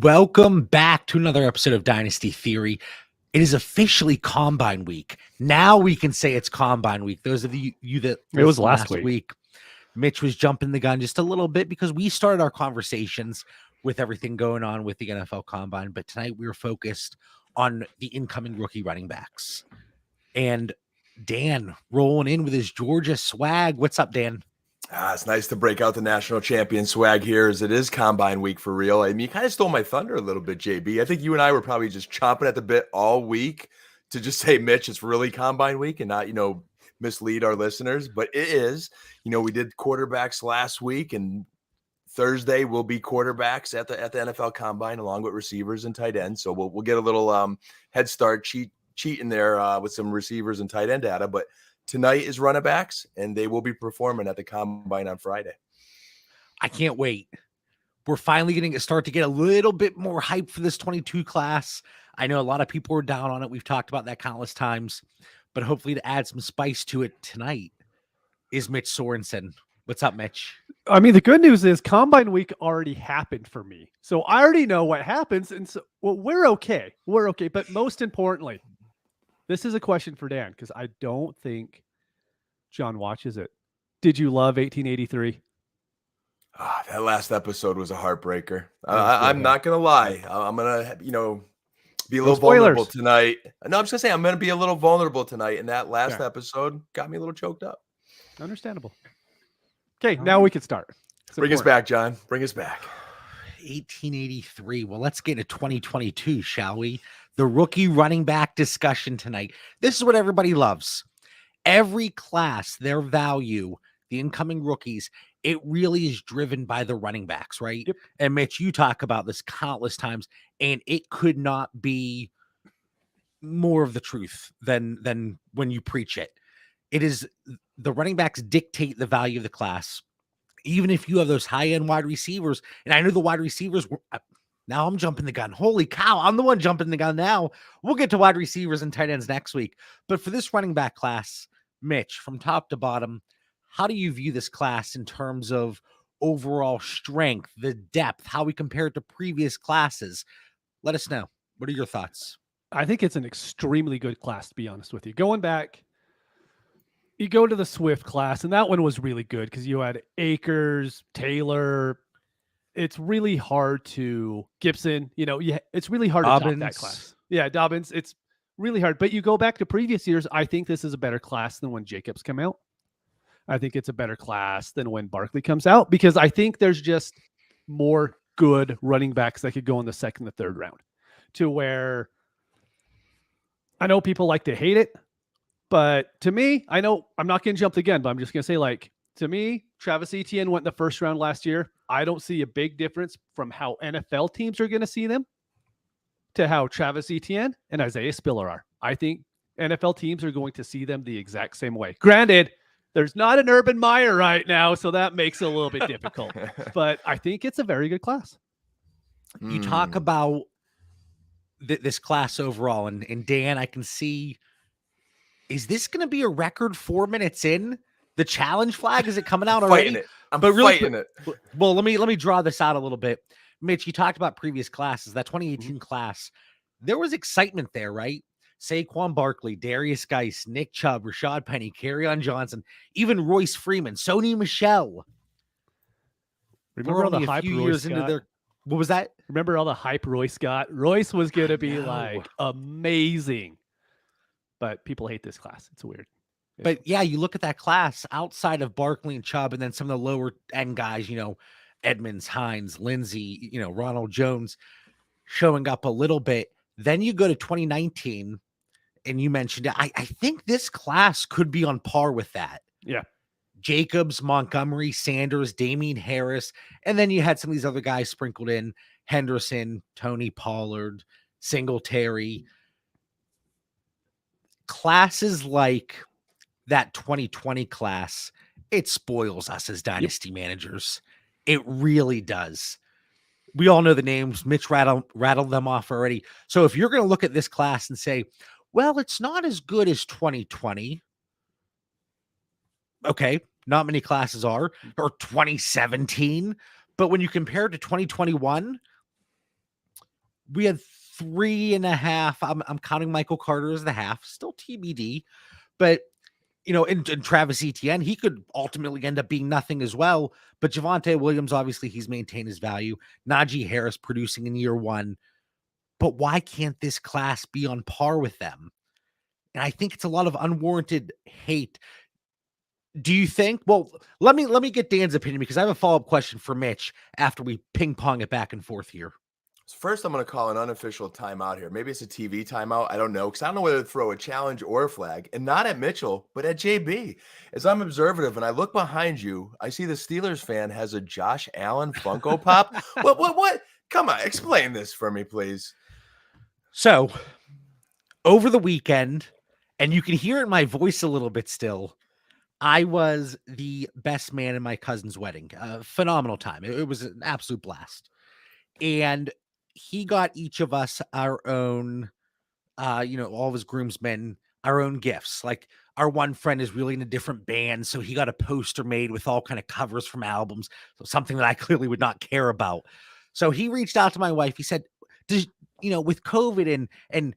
Welcome back to another episode of Dynasty Theory. It is officially Combine Week. Now we can say it's Combine Week. Those of you that it was last week. Mitch was jumping the gun just a little bit because we started our conversations with everything going on with the NFL Combine. But tonight we were focused on the incoming rookie running backs. And Dan rolling in with his Georgia swag. What's up, Dan? It's nice to break out the national champion swag here as it is Combine Week for real. I mean, you kind of stole my thunder a little bit, JB. I think you and I were probably just chomping at the bit all week to just say, Mitch, it's really Combine Week and not, mislead our listeners. But it is. We did quarterbacks last week, and Thursday will be quarterbacks at the NFL Combine along with receivers and tight ends. So we'll get a little head start cheat in there with some receivers and tight end data. But tonight is running backs, and they will be performing at the Combine on Friday. I can't wait. We're finally getting to start to get a little bit more hype for this 22 class. I know a lot of people are down on it. We've talked about that countless times, but hopefully to add some spice to it tonight is Mitch Sorensen. What's up, Mitch? I mean, the good news is Combine Week already happened for me. So I already know what happens. And so we're okay. We're okay. But most importantly, this is a question for Dan, because I don't think John watches it. Did you love 1883? That last episode was a heartbreaker. I'm not going to lie. I'm going to, be a little vulnerable tonight. No, I'm just going to say I'm going to be a little vulnerable tonight. And that last episode got me a little choked up. Understandable. Okay, now we can start. Bring us back, John. Bring us back. 1883. Well, let's get to 2022, shall we? The rookie running back discussion tonight. This is what everybody loves. Every class, their value, the incoming rookies, it really is driven by the running backs, right? Yep. And Mitch, you talk about this countless times, and it could not be more of the truth than when you preach it. It is the running backs dictate the value of the class. Even if you have those high-end wide receivers, and I know the wide receivers were now I'm jumping the gun. Holy cow, I'm the one jumping the gun now. We'll get to wide receivers and tight ends next week. But for this running back class, Mitch, from top to bottom, how do you view this class in terms of overall strength, the depth, how we compare it to previous classes? Let us know. What are your thoughts? I think it's an extremely good class, to be honest with you. Going back, you go to the Swift class, and that one was really good because you had Akers, Taylor. It's really hard to Gibson. It's really hard to top that class. Yeah, Dobbins. It's really hard. But you go back to previous years, I think this is a better class than when Jacobs come out. I think it's a better class than when Barkley comes out because I think there's just more good running backs that could go in the second and third round to where I know people like to hate it. But to me, I know I'm not going to jump the gun, but I'm just going to say, to me, Travis Etienne went in the first round last year. I don't see a big difference from how NFL teams are going to see them to how Travis Etienne and Isaiah Spiller are. I think NFL teams are going to see them the exact same way. Granted, there's not an Urban Meyer right now, so that makes it a little bit difficult. But I think it's a very good class. You talk about this class overall, and Dan, I can see... Is this going to be a record 4 minutes in? The challenge flag, is it coming out already? I'm fighting it. Well, let me draw this out a little bit. Mitch, you talked about previous classes, that 2018 class. There was excitement there, right? Saquon Barkley, Darius Geis, Nick Chubb, Rashad Penny, Kerryon Johnson, even Royce Freeman, Sony Michel. Remember all the hype Royce got? What was that? Remember all the hype Royce got? Royce was going to be amazing. But people hate this class. It's weird. But yeah, you look at that class outside of Barkley and Chubb and then some of the lower end guys, Edmonds, Hines, Lindsey, Ronald Jones showing up a little bit. Then you go to 2019 and you mentioned it. I think this class could be on par with that. Yeah. Jacobs, Montgomery, Sanders, Damian Harris. And then you had some of these other guys sprinkled in: Henderson, Tony Pollard, Singletary. Classes like that 2020 class, it spoils us as dynasty managers. It really does. We all know the names. Mitch rattled them off already. So if you're going to look at this class and say, well, it's not as good as 2020. Okay, not many classes are, or 2017. But when you compare it to 2021, we had 3.5. I'm counting Michael Carter as the half, still TBD, but and Travis Etienne, he could ultimately end up being nothing as well. But Javonte Williams, obviously, he's maintained his value. Najee Harris producing in year one. But why can't this class be on par with them? And I think it's a lot of unwarranted hate. Do you think? Well, let me get Dan's opinion, because I have a follow-up question for Mitch after we ping pong it back and forth here. First, I'm going to call an unofficial timeout here. Maybe it's a TV timeout. I don't know, because I don't know whether to throw a challenge or a flag, and not at Mitchell, but at JB. As I'm observative and I look behind you, I see the Steelers fan has a Josh Allen Funko Pop. What? Come on, explain this for me, please. So, over the weekend, and you can hear it in my voice a little bit still, I was the best man in my cousin's wedding. Phenomenal time. It was an absolute blast. And he got each of us our own, all of his groomsmen, our own gifts. Like, our one friend is really in a different band, so he got a poster made with all kind of covers from albums, so something that I clearly would not care about. So he reached out to my wife. He said, with COVID and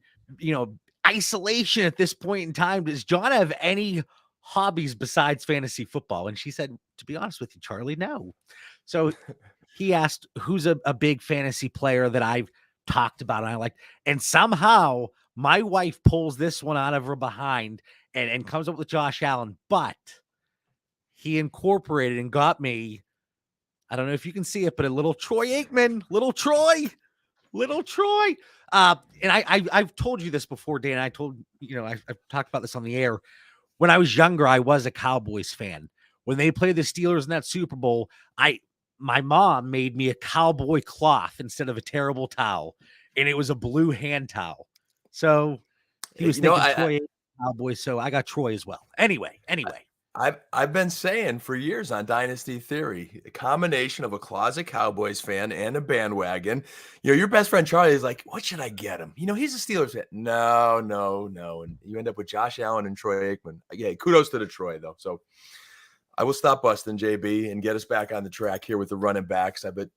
isolation at this point in time, does John have any hobbies besides fantasy football? And she said, to be honest with you, Charlie, no. So he asked, who's a big fantasy player that I've talked about and I like, and somehow my wife pulls this one out of her behind and comes up with Josh Allen, but he incorporated and got me, I don't know if you can see it, but a little Troy Aikman, little Troy. And I've told you this before, Dan. I've talked about this on the air. When I was younger, I was a Cowboys fan. When they played the Steelers in that Super Bowl, my mom made me a cowboy cloth instead of a terrible towel, and it was a blue hand towel. So he was thinking Troy Cowboy, so I got Troy as well. Anyway. I've been saying for years on Dynasty Theory, a combination of a closet Cowboys fan and a bandwagon. Your best friend Charlie is like, what should I get him? He's a Steelers fan. No. And you end up with Josh Allen and Troy Aikman. Yeah, kudos to the Troy, though. So I will stop busting, JB, and get us back on the track here with the running backs. But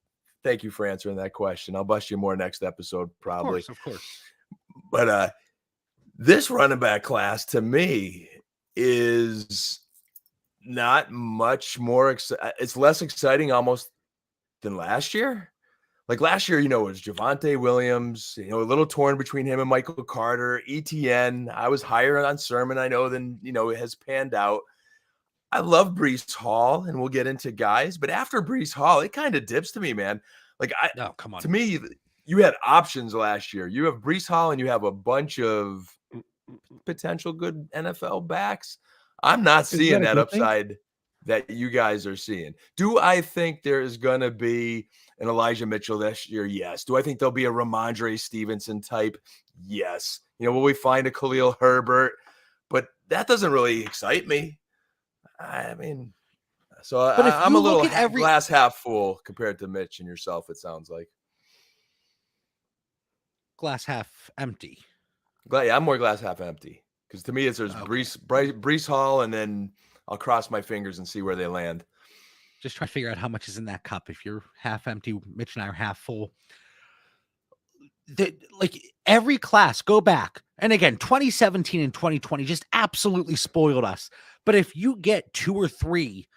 thank you for answering that question. I'll bust you more next episode, probably. Of course. But this running back class, to me, is not much more it's less exciting almost than last year. Like last year, it was Javonte Williams, a little torn between him and Michael Carter. ETN, I was higher on Sermon, I know, than it has panned out. I love Breece Hall, and we'll get into guys, but after Breece Hall, it kind of dips to me, man. Like, come on. To me, you had options last year. You have Breece Hall, and you have a bunch of potential good NFL backs. I'm not seeing that upside that you guys are seeing. Do I think there is going to be an Elijah Mitchell this year? Yes. Do I think there'll be a Ramondre Stevenson type? Yes. Will we find a Khalil Herbert? But that doesn't really excite me. I mean, so I'm a little glass half full compared to Mitch and yourself, it sounds like. Glass half empty. I'm more glass half empty. Because to me, there's Breece Hall, and then I'll cross my fingers and see where they land. Just try to figure out how much is in that cup. If you're half empty, Mitch and I are half full. Every class, go back. And again, 2017 and 2020 just absolutely spoiled us. But if you get 2 or 3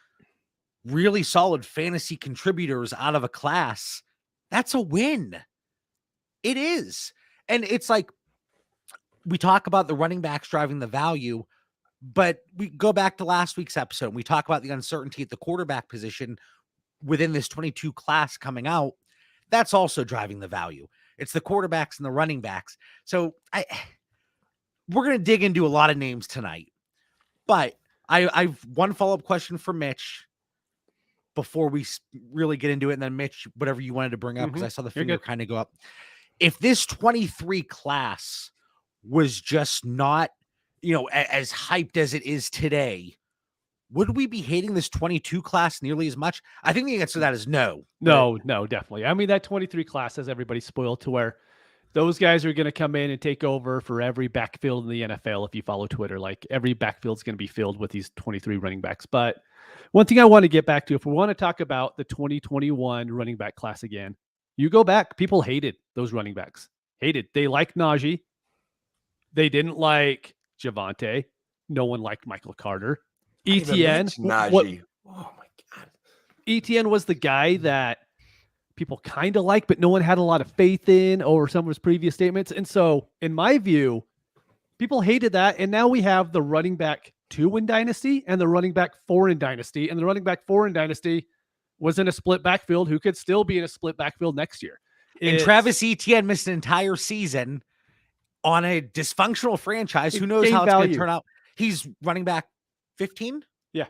really solid fantasy contributors out of a class, that's a win. It is. And it's like, we talk about the running backs driving the value, but we go back to last week's episode and we talk about the uncertainty at the quarterback position within this 22 class coming out. That's also driving the value. It's the quarterbacks and the running backs. So we're going to dig into a lot of names tonight, but I've one follow-up question for Mitch before we really get into it. And then Mitch, whatever you wanted to bring up, because I saw the finger kind of go up. If this 23 class was just not, as hyped as it is today, would we be hating this 22 class nearly as much? I think the answer to that is no. No, definitely. I mean, that 23 class has everybody spoiled to where those guys are going to come in and take over for every backfield in the NFL. If you follow Twitter, like every backfield is going to be filled with these 23 running backs. But one thing I want to get back to, if we want to talk about the 2021 running back class again, You go back, people hated those running backs. Hated. They liked Najee. They didn't like Javonte. No one liked Michael Carter. ETN. Najee. Oh my God. ETN was the guy that people kind of liked, but no one had a lot of faith in over some of his previous statements. And so, in my view, people hated that. And now we have the running back 2 in Dynasty and the running back 4 in Dynasty. And the running back 4 in Dynasty was in a split backfield who could still be in a split backfield next year. And Travis Etienne missed an entire season on a dysfunctional franchise. Who knows how it's going to turn out? He's running back 15. Yeah.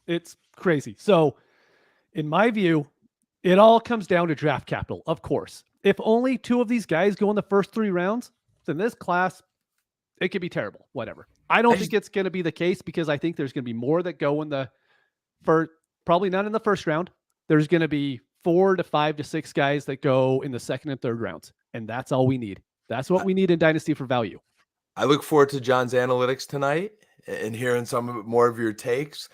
It's crazy. So in my view, it all comes down to draft capital, of course. If only 2 of these guys go in the first 3 rounds, then this class, it could be terrible, whatever. I don't think it's going to be the case because I think there's going to be more that go in the first, probably not in the first round. There's going to be 4 to 5 to 6 guys that go in the second and third rounds. And that's all we need. That's what we need in Dynasty for value. I look forward to John's analytics tonight and hearing some more of your takes.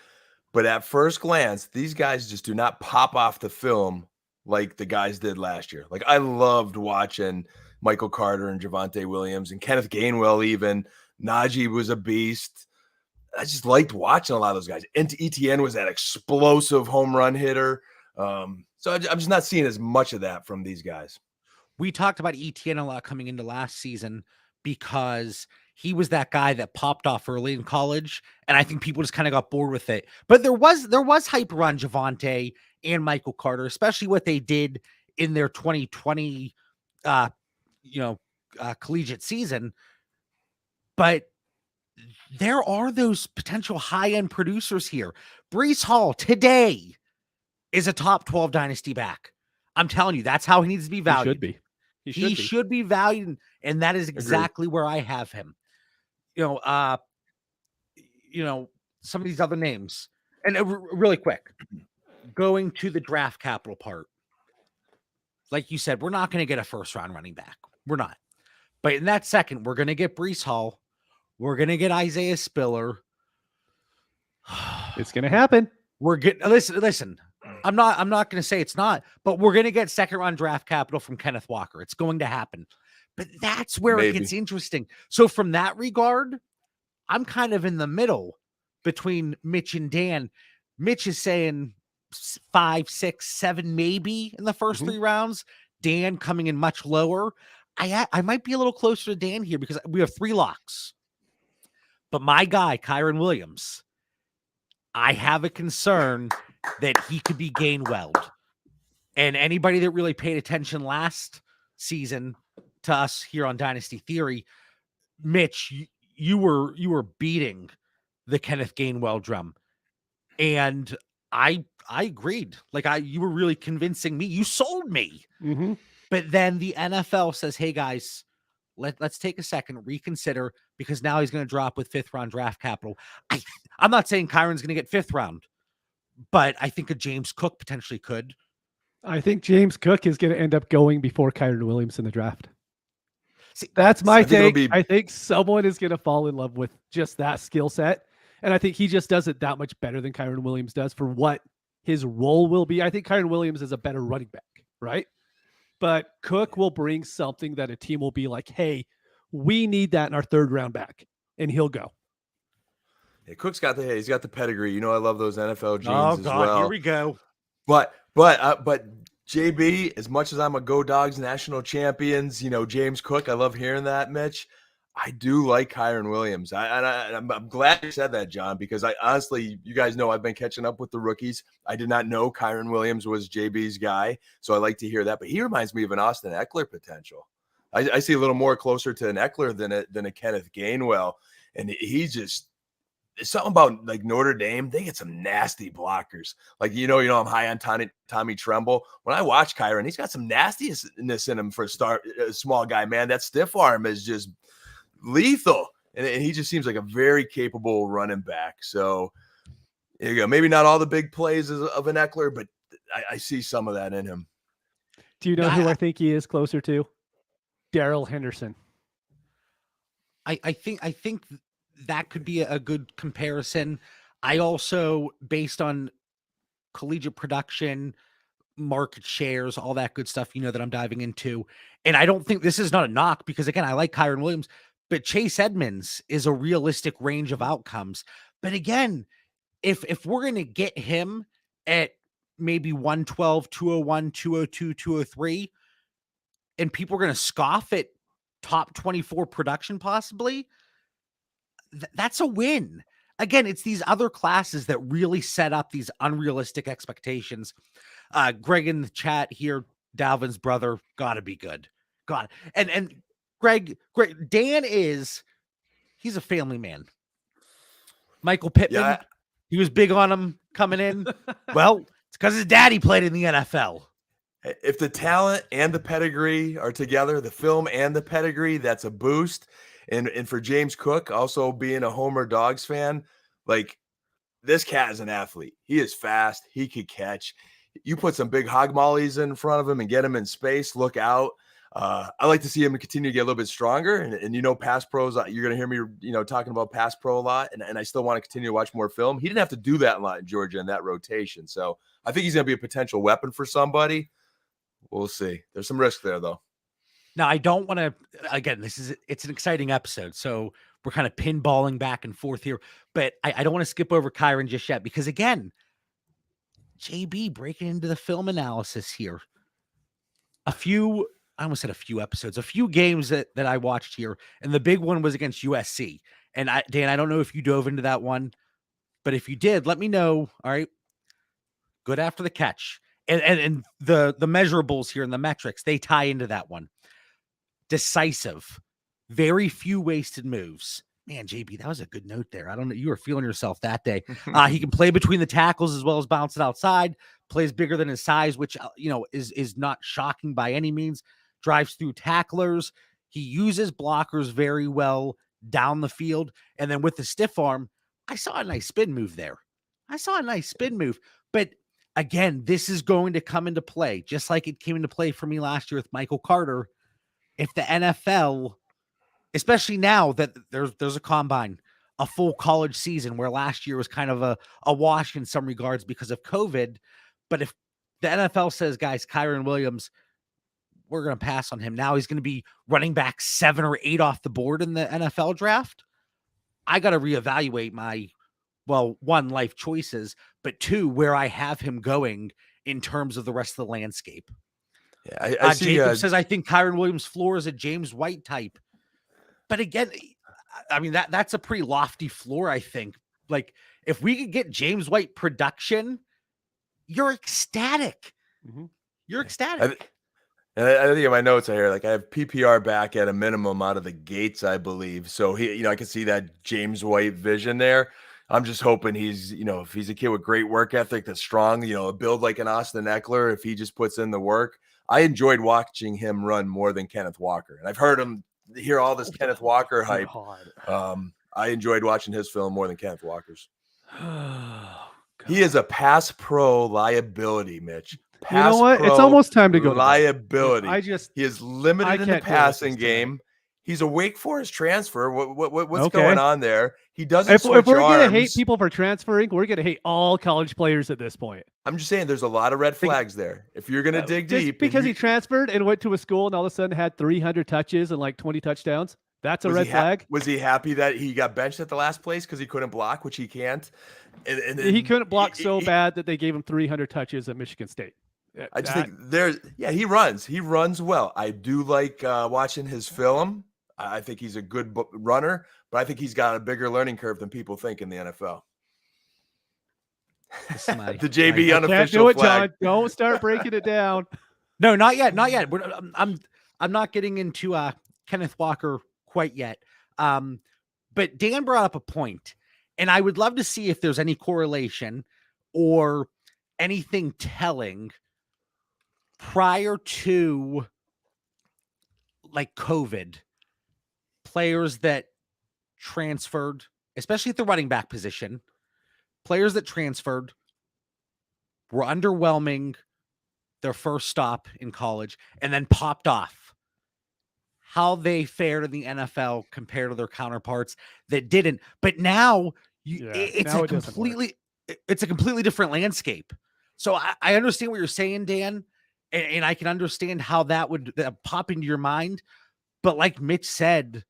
But at first glance, these guys just do not pop off the film like the guys did last year. Like, I loved watching Michael Carter and Javonte Williams and Kenneth Gainwell even. Najee was a beast. I just liked watching a lot of those guys. And ETN was that explosive home run hitter. So I'm just not seeing as much of that from these guys. We talked about ETN a lot coming into last season because he was that guy that popped off early in college, and I think people just kind of got bored with it. But there was hype around Javonte and Michael Carter, especially what they did in their 2020 collegiate season. But there are those potential high-end producers here. Breece Hall today is a top 12 dynasty back. I'm telling you, that's how he needs to be valued. He should be. He should be valued, and that is exactly where I have him. Some of these other names. And really quick, going to the draft capital part. Like you said, we're not going to get a first-round running back. We're not. But in that second, we're going to get Breece Hall. We're going to get Isaiah Spiller. It's going to happen. We're getting listen. I'm not going to say it's not, but we're going to get second-round draft capital from Kenneth Walker. It's going to happen. But that's where it gets interesting. So from that regard, I'm kind of in the middle between Mitch and Dan. Mitch is saying 5, 6, 7, maybe in the first 3 rounds. Dan coming in much lower. I might be a little closer to Dan here because we have 3 locks. But my guy, Kyron Williams, I have a concern that he could be Gainwelled. And anybody that really paid attention last season to us here on Dynasty Theory, Mitch, you were beating the Kenneth Gainwell drum. And I agreed. Like you were really convincing me. You sold me. Mm-hmm. But then the NFL says, hey guys, let's take a second, reconsider, because now he's going to drop with 5th round draft capital. I'm not saying Kyron's going to get 5th round, but I think a James Cook potentially could. I think James Cook is going to end up going before Kyron Williams in the draft. See, that's my take. I think someone is going to fall in love with just that skill set. And I think he just does it that much better than Kyron Williams does for what his role will be. I think Kyron Williams is a better running back, right? But Cook will bring something that a team will be like, hey, we need that in our 3rd round back. And he'll go. Yeah, Cook's got he's got the pedigree. You know, I love those NFL genes as well. Here we go. But JB, as much as I'm a Go Dogs national champions, James Cook, I love hearing that, Mitch. I do like Kyron Williams. I'm glad you said that, John, because I honestly, you guys know I've been catching up with the rookies. I did not know Kyron Williams was JB's guy, so I like to hear that. But he reminds me of an Austin Eckler potential. I see a little more closer to an Eckler than a Kenneth Gainwell, and he just – it's something about like Notre Dame. They get some nasty blockers. Like, I'm high on Tommy Tremble. When I watch Kyron, he's got some nastiness in him for a small guy, man. That stiff arm is just lethal. And he just seems like a very capable running back. So there you go. Maybe not all the big plays of an Eckler, but I see some of that in him. Do you know who I think he is closer to? Darrell Henderson. I think that could be a good comparison. I also, based on collegiate production, market shares, all that good stuff, that I'm diving into. And I don't think this is not a knock because, again, I like Kyron Williams, but Chase Edmonds is a realistic range of outcomes. But again, if we're going to get him at maybe 112, 201, 202, 203, and people are going to scoff at top 24 production possibly, that's a win. Again, it's these other classes that really set up these unrealistic expectations. Greg in the chat here, Dalvin's brother, gotta be good. God. And Greg, Dan he's a family man. Michael Pittman, he was big on him coming in. Well, it's because his daddy played in the NFL. If the talent and the pedigree are together, the film and the pedigree, that's a boost. And for James Cook, also being a Homer Dogs fan, like, this cat is an athlete. He is fast. He could catch. You put some big hog mollies in front of him and get him in space. Look out. I like to see him continue to get a little bit stronger. And pass pros, you're going to hear me, talking about pass pro a lot. And I still want to continue to watch more film. He didn't have to do that a lot in Georgia in that rotation. So I think he's going to be a potential weapon for somebody. We'll see. There's some risk there, though. Now, I don't want to, again, it's an exciting episode. So we're kind of pinballing back and forth here, but I don't want to skip over Kyron just yet because, again, JB breaking into the film analysis here. I almost said a few episodes, a few games that I watched here. And the big one was against USC. And Dan, I don't know if you dove into that one, but if you did, let me know. All right. Good after the catch. And the measurables here and the metrics, they tie into that one. Decisive, very few wasted moves. Man, JB, that was a good note there. I don't know. You were feeling yourself that day. He can play between the tackles as well as bounce it outside, plays bigger than his size, which, is not shocking by any means. Drives through tacklers. He uses blockers very well down the field. And then with the stiff arm, I saw a nice spin move there. But again, this is going to come into play, just like it came into play for me last year with Michael Carter. If the NFL, especially now that there's a combine, a full college season, where last year was kind of a wash in some regards because of COVID. But if the NFL says, guys, Kyron Williams, we're going to pass on him. Now he's going to be running back 7 or 8 off the board in the NFL draft. I got to reevaluate my, one, life choices, but 2, where I have him going in terms of the rest of the landscape. Yeah, I see. Jacob says, I think Kyron Williams' floor is a James White type. But again, I mean, that's a pretty lofty floor, I think. Like, if we could get James White production, you're ecstatic. Mm-hmm. You're ecstatic. I think in my notes I hear, like, I have PPR back at a minimum out of the gates, I believe. So I can see that James White vision there. I'm just hoping he's, if he's a kid with great work ethic, that's strong, a build like an Austin Eckler, if he just puts in the work. I enjoyed watching him run more than Kenneth Walker. And I've heard him hear all this Kenneth Walker hype. I enjoyed watching his film more than Kenneth Walker's. He is a pass pro liability, Mitch. You know what? It's almost time to go. Liability. He is limited in the passing game. He's a Wake Forest transfer. What's going on there? He doesn't switch If we're arms. going to hate people for transferring, we're going to hate all college players at this point. I'm just saying there's a lot of red flags there. If you're going to dig deep. Because he transferred and went to a school and all of a sudden had 300 touches and like 20 touchdowns. That's a red flag. Was he happy that he got benched at the last place because he couldn't block, which he can't? And then he couldn't block so bad that they gave him 300 touches at Michigan State. I just think he runs. He runs well. I do like watching his film. I think he's a good runner, but I think he's got a bigger learning curve than people think in the NFL. The JB unofficial can't do it, flag. John. Don't start breaking it down. No, not yet. Not yet. I'm not getting into Kenneth Walker quite yet. But Dan brought up a point, and I would love to see if there's any correlation or anything telling prior to like COVID, players that transferred, especially at the running back position, players that transferred were underwhelming their first stop in college and then popped off. How they fared in the NFL compared to their counterparts that didn't. But now it's a completely different landscape. So I understand what you're saying, Dan, and I can understand how that would pop into your mind. But like Mitch said,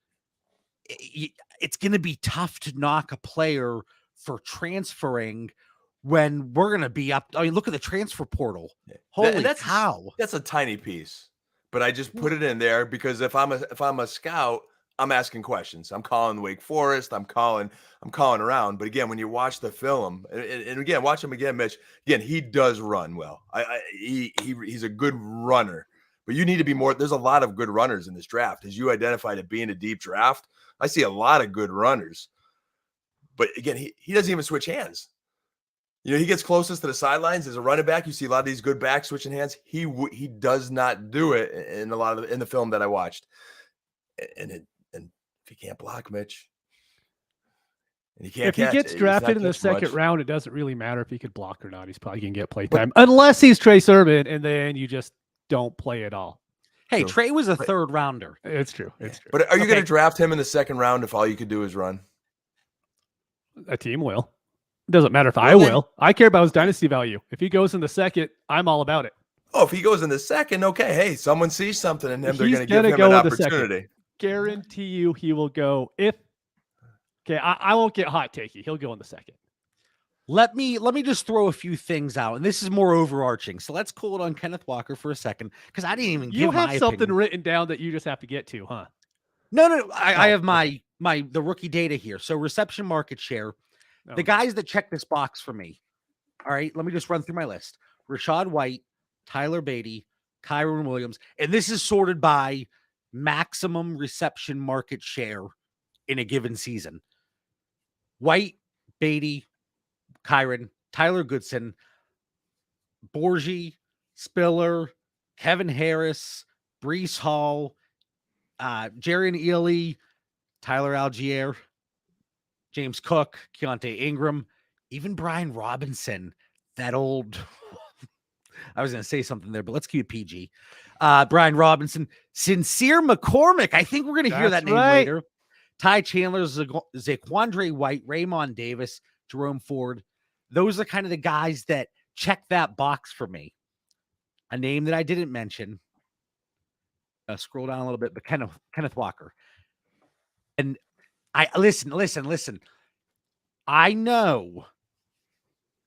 it's going to be tough to knock a player for transferring when we're going to be up. I mean, look at the transfer portal. Holy cow. That's a tiny piece, but I just put it in there because if I'm a scout, I'm asking questions. I'm calling Wake Forest. I'm calling around. But again, when you watch the film, and again, watch him again, Mitch. Again, he does run well. He's a good runner. But you need to be more. There's a lot of good runners in this draft, as you identified it being a deep draft. I see a lot of good runners. But again, he doesn't even switch hands. He gets closest to the sidelines as a running back. You see a lot of these good backs switching hands. He does not do it in a lot of in the film that I watched. And if you can't block, Mitch, and he gets drafted in the second round, it doesn't really matter if he could block or not. He's probably gonna get play time unless he's Trey Sermon, and then you just don't play at all. Hey, true. Trey was a third rounder. It's true. It's true. But are you going to draft him in the second round if all you could do is run? A team will. It doesn't matter if I will. I care about his dynasty value. If he goes in the second, I'm all about it. Oh, if he goes in the second, okay. Hey, someone sees something in him. They're going to give him an opportunity. Guarantee you he will go I won't get hot takey. He'll go in the second. Let me just throw a few things out, and this is more overarching. So let's cool it on Kenneth Walker for a second, because I didn't even give my opinion. You have something written down that you just have to get to, huh? No. I have the rookie data here. So reception market share, the guys that check this box for me. All right, let me just run through my list: Rashad White, Tyler Beatty, Kyron Williams, and this is sorted by maximum reception market share in a given season. White, Beatty, Kyron, Tyler Goodson, Borgie, Spiller, Kevin Harris, Breece Hall, Jarian Ealy, Tyler Algier, James Cook, Keontae Ingram, even Brian Robinson, that old I was going to say something there, but let's keep it PG. Brian Robinson, Sincere McCormick. I think we're going to hear that name later. Ty Chandler, Zaquandre White, Raymond Davis, Jerome Ford. Those are kind of the guys that check that box for me. A name that I didn't mention. Scroll down a little bit, but Kenneth Walker. And I listen. I know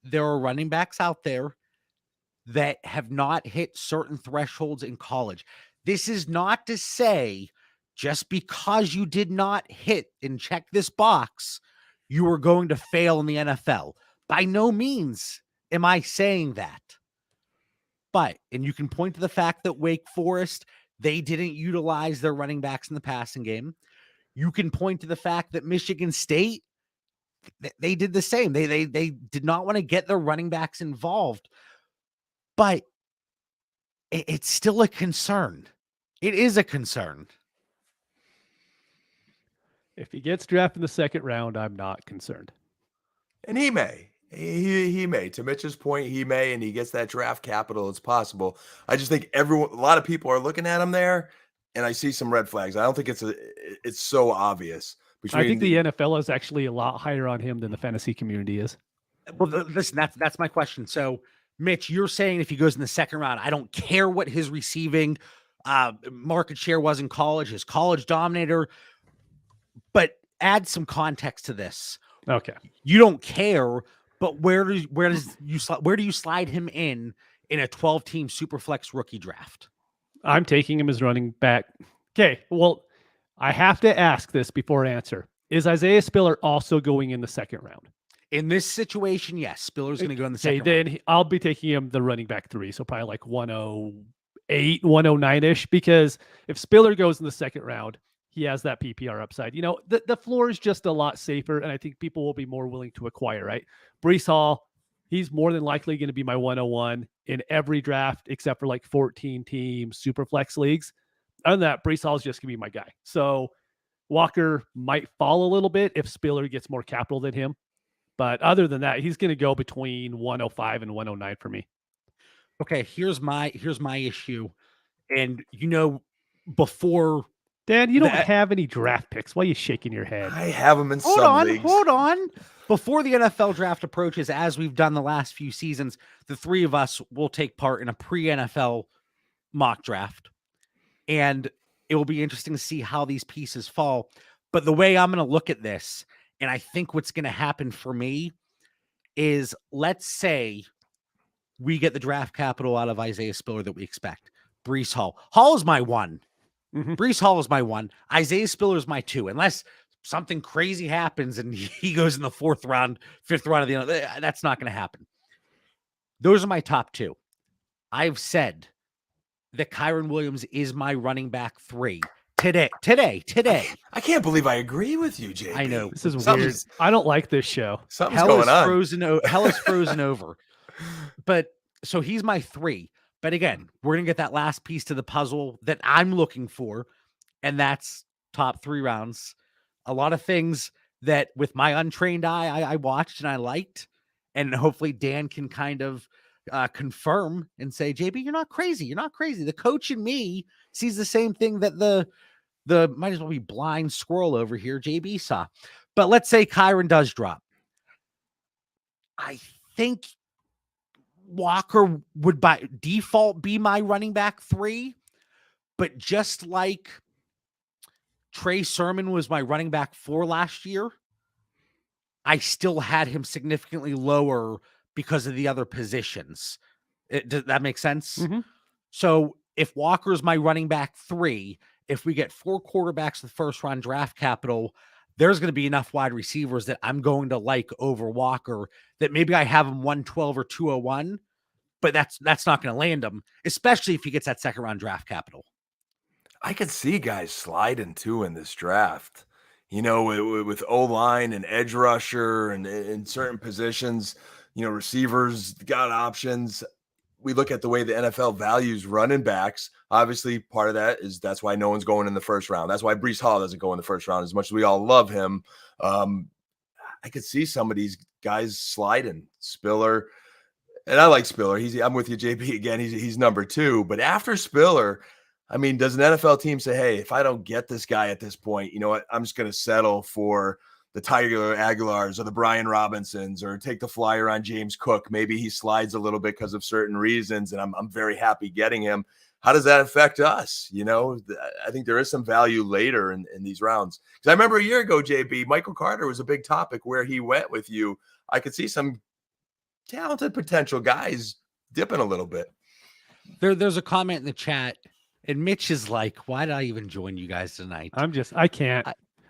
there are running backs out there that have not hit certain thresholds in college. This is not to say just because you did not hit and check this box, you are going to fail in the NFL. By no means am I saying that. But, and you can point to the fact that Wake Forest, they didn't utilize their running backs in the passing game. You can point to the fact that Michigan State, they did the same. They did not want to get their running backs involved. But it's still a concern. It is a concern. If he gets drafted in the second round, I'm not concerned. And he may. He may. To Mitch's point, he may, and he gets that draft capital. It's possible. I just think a lot of people are looking at him there, and I see some red flags. I don't think it's so obvious. I think the NFL is actually a lot higher on him than the fantasy community is. Well, listen, that's my question. So, Mitch, you're saying if he goes in the second round, I don't care what his receiving market share was in college, his college dominator, but add some context to this. Okay. You don't care, but where do you slide him in a 12-team Superflex rookie draft? I'm taking him as running back. Okay, well, I have to ask this before I answer. Is Isaiah Spiller also going in the second round? In this situation, yes. Spiller's going to go in the second round. Then I'll be taking him the running back 3, so probably like 108, 109-ish, because if Spiller goes in the second round, he has that PPR upside. The floor is just a lot safer, and I think people will be more willing to acquire, right? Breece Hall, he's more than likely going to be my 101 in every draft except for like 14-team Superflex leagues. Other than that, Breece Hall is just going to be my guy. So Walker might fall a little bit if Spiller gets more capital than him. But other than that, he's going to go between 105 and 109 for me. Okay, here's my issue. And before Dan, you don't have any draft picks. Why are you shaking your head? I have them in some leagues. Hold on. before the NFL draft approaches, as we've done the last few seasons, the three of us will take part in a pre-NFL mock draft. And it will be interesting to see how these pieces fall. But the way I'm going to look at this, and I think what's going to happen for me is, let's say we get the draft capital out of Isaiah Spiller that we expect. Breece Hall. Hall is my 1. Breece Hall is my 1. Isaiah Spiller is my 2. Unless something crazy happens and he goes in the 4th round, 5th round of the that's not going to happen. Those are my top 2. I've said that Kyron Williams is my running back 3 today. I can't believe I agree with you, JB. I know. This is weird. I don't like this show. Something's going on. Hell is frozen over. But so he's my 3. But again, we're going to get that last piece to the puzzle that I'm looking for. And that's top 3 rounds. A lot of things that with my untrained eye, I watched and I liked. And hopefully Dan can kind of confirm and say, JB, you're not crazy. You're not crazy. The coach in me sees the same thing that the might as well be blind squirrel over here, JB saw. But let's say Kyron does drop. I think Walker would by default be my running back 3, but just like Trey Sermon was my running back 4 last year, I still had him significantly lower because of the other positions. Does that make sense? So if Walker's my running back 3, if we get 4 quarterbacks with first round draft capital, there's going to be enough wide receivers that I'm going to like over Walker that maybe I have him 112 or 201, but that's not going to land him, especially if he gets that 2nd round draft capital. I could see guys sliding too in this draft, with O-line and edge rusher and in certain positions, receivers got options. We look at the way the NFL values running backs. Obviously, part of that is that's why no one's going in the 1st round. That's why Breece Hall doesn't go in the 1st round as much as we all love him. I could see some of these guys sliding. Spiller, and I like Spiller. I'm with you, JB, again. He's number 2. But after Spiller, I mean, does an NFL team say, hey, if I don't get this guy at this point, you know what, I'm just going to settle for the Tyler Aguilars or the Brian Robinsons, or take the flyer on James Cook? Maybe he slides a little bit because of certain reasons, and I'm very happy getting him. How does that affect us? I think there is some value later in these rounds. Because I remember a year ago, JB, Michael Carter was a big topic where he went with you. I could see some talented potential guys dipping a little bit. There's a comment in the chat, and Mitch is like, why did I even join you guys tonight? I can't.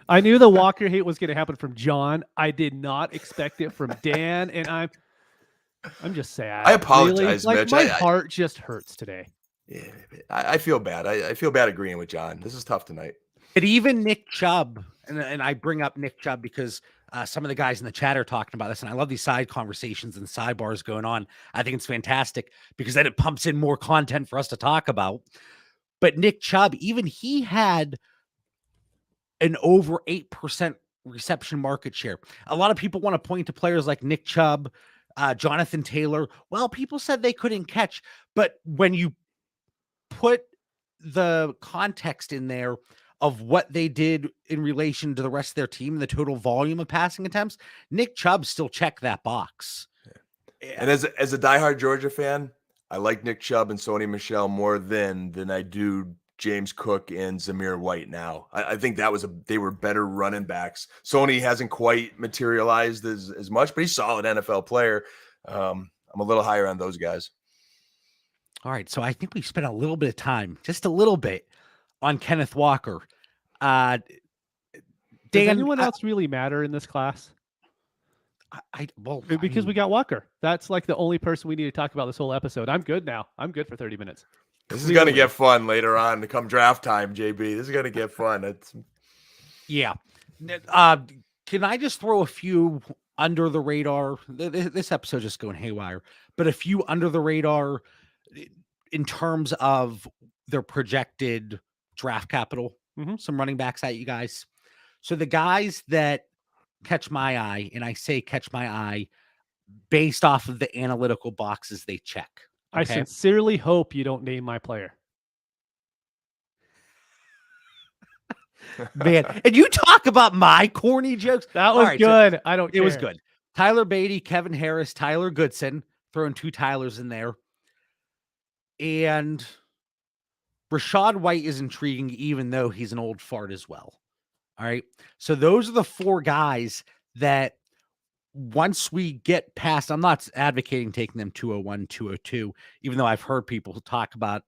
I knew the Walker hate was going to happen from John. I did not expect it from Dan, and I'm just sad. I apologize, really. Mitch. My heart just hurts today. Yeah, I feel bad. I feel bad agreeing with John. This is tough tonight. But even Nick Chubb, and I bring up Nick Chubb because some of the guys in the chat are talking about this, and I love these side conversations and sidebars going on. I think it's fantastic because then it pumps in more content for us to talk about. But Nick Chubb, even he had an over 8% reception market share. A lot of people want to point to players like Nick Chubb, Jonathan Taylor. Well, people said they couldn't catch, but when you put the context in there of what they did in relation to the rest of their team, the total volume of passing attempts, Nick Chubb still checked that box. Yeah. And as a diehard Georgia fan, I like Nick Chubb and Sony Michel more than I do James Cook and Zamir White now. I think they were better running backs. Sony hasn't quite materialized as much, but he's a solid NFL player. I'm a little higher on those guys. All right, so I think we spent a little bit of time, just a little bit, on Kenneth Walker. Does anyone else really matter in this class? Because we got Walker. That's like the only person we need to talk about this whole episode. I'm good now. I'm good for 30 minutes. This is going to get fun later on to come draft time, JB. This is going to get fun. Yeah. Can I just throw a few under the radar? This episode just going haywire, but a few under the radar in terms of their projected draft capital. Some running backs at you guys. So the guys that catch my eye, and I say catch my eye based off of the analytical boxes they check. Okay? I sincerely hope you don't name my player. Man, and you talk about my corny jokes. That was good. I don't care. It was good. Tyler Beatty, Kevin Harris, Tyler Goodson, throwing 2 Tylers in there. And Rashad White is intriguing, even though he's an old fart as well. All right. So those are the 4 guys that once we get past, I'm not advocating taking them 201, 202, even though I've heard people talk about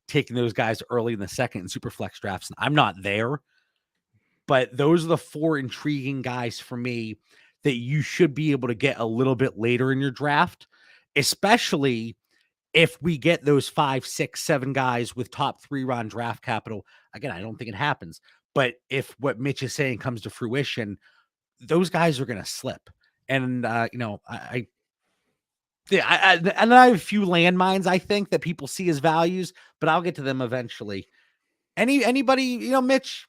taking those guys early in the second and super flex drafts. And I'm not there, but those are the 4 intriguing guys for me that you should be able to get a little bit later in your draft, especially if we get those 5, 6, 7 guys with top 3 round draft capital. Again, I don't think it happens, but if what Mitch is saying comes to fruition, those guys are going to slip. And, I have a few landmines, I think, that people see as values, but I'll get to them eventually. Anybody, Mitch,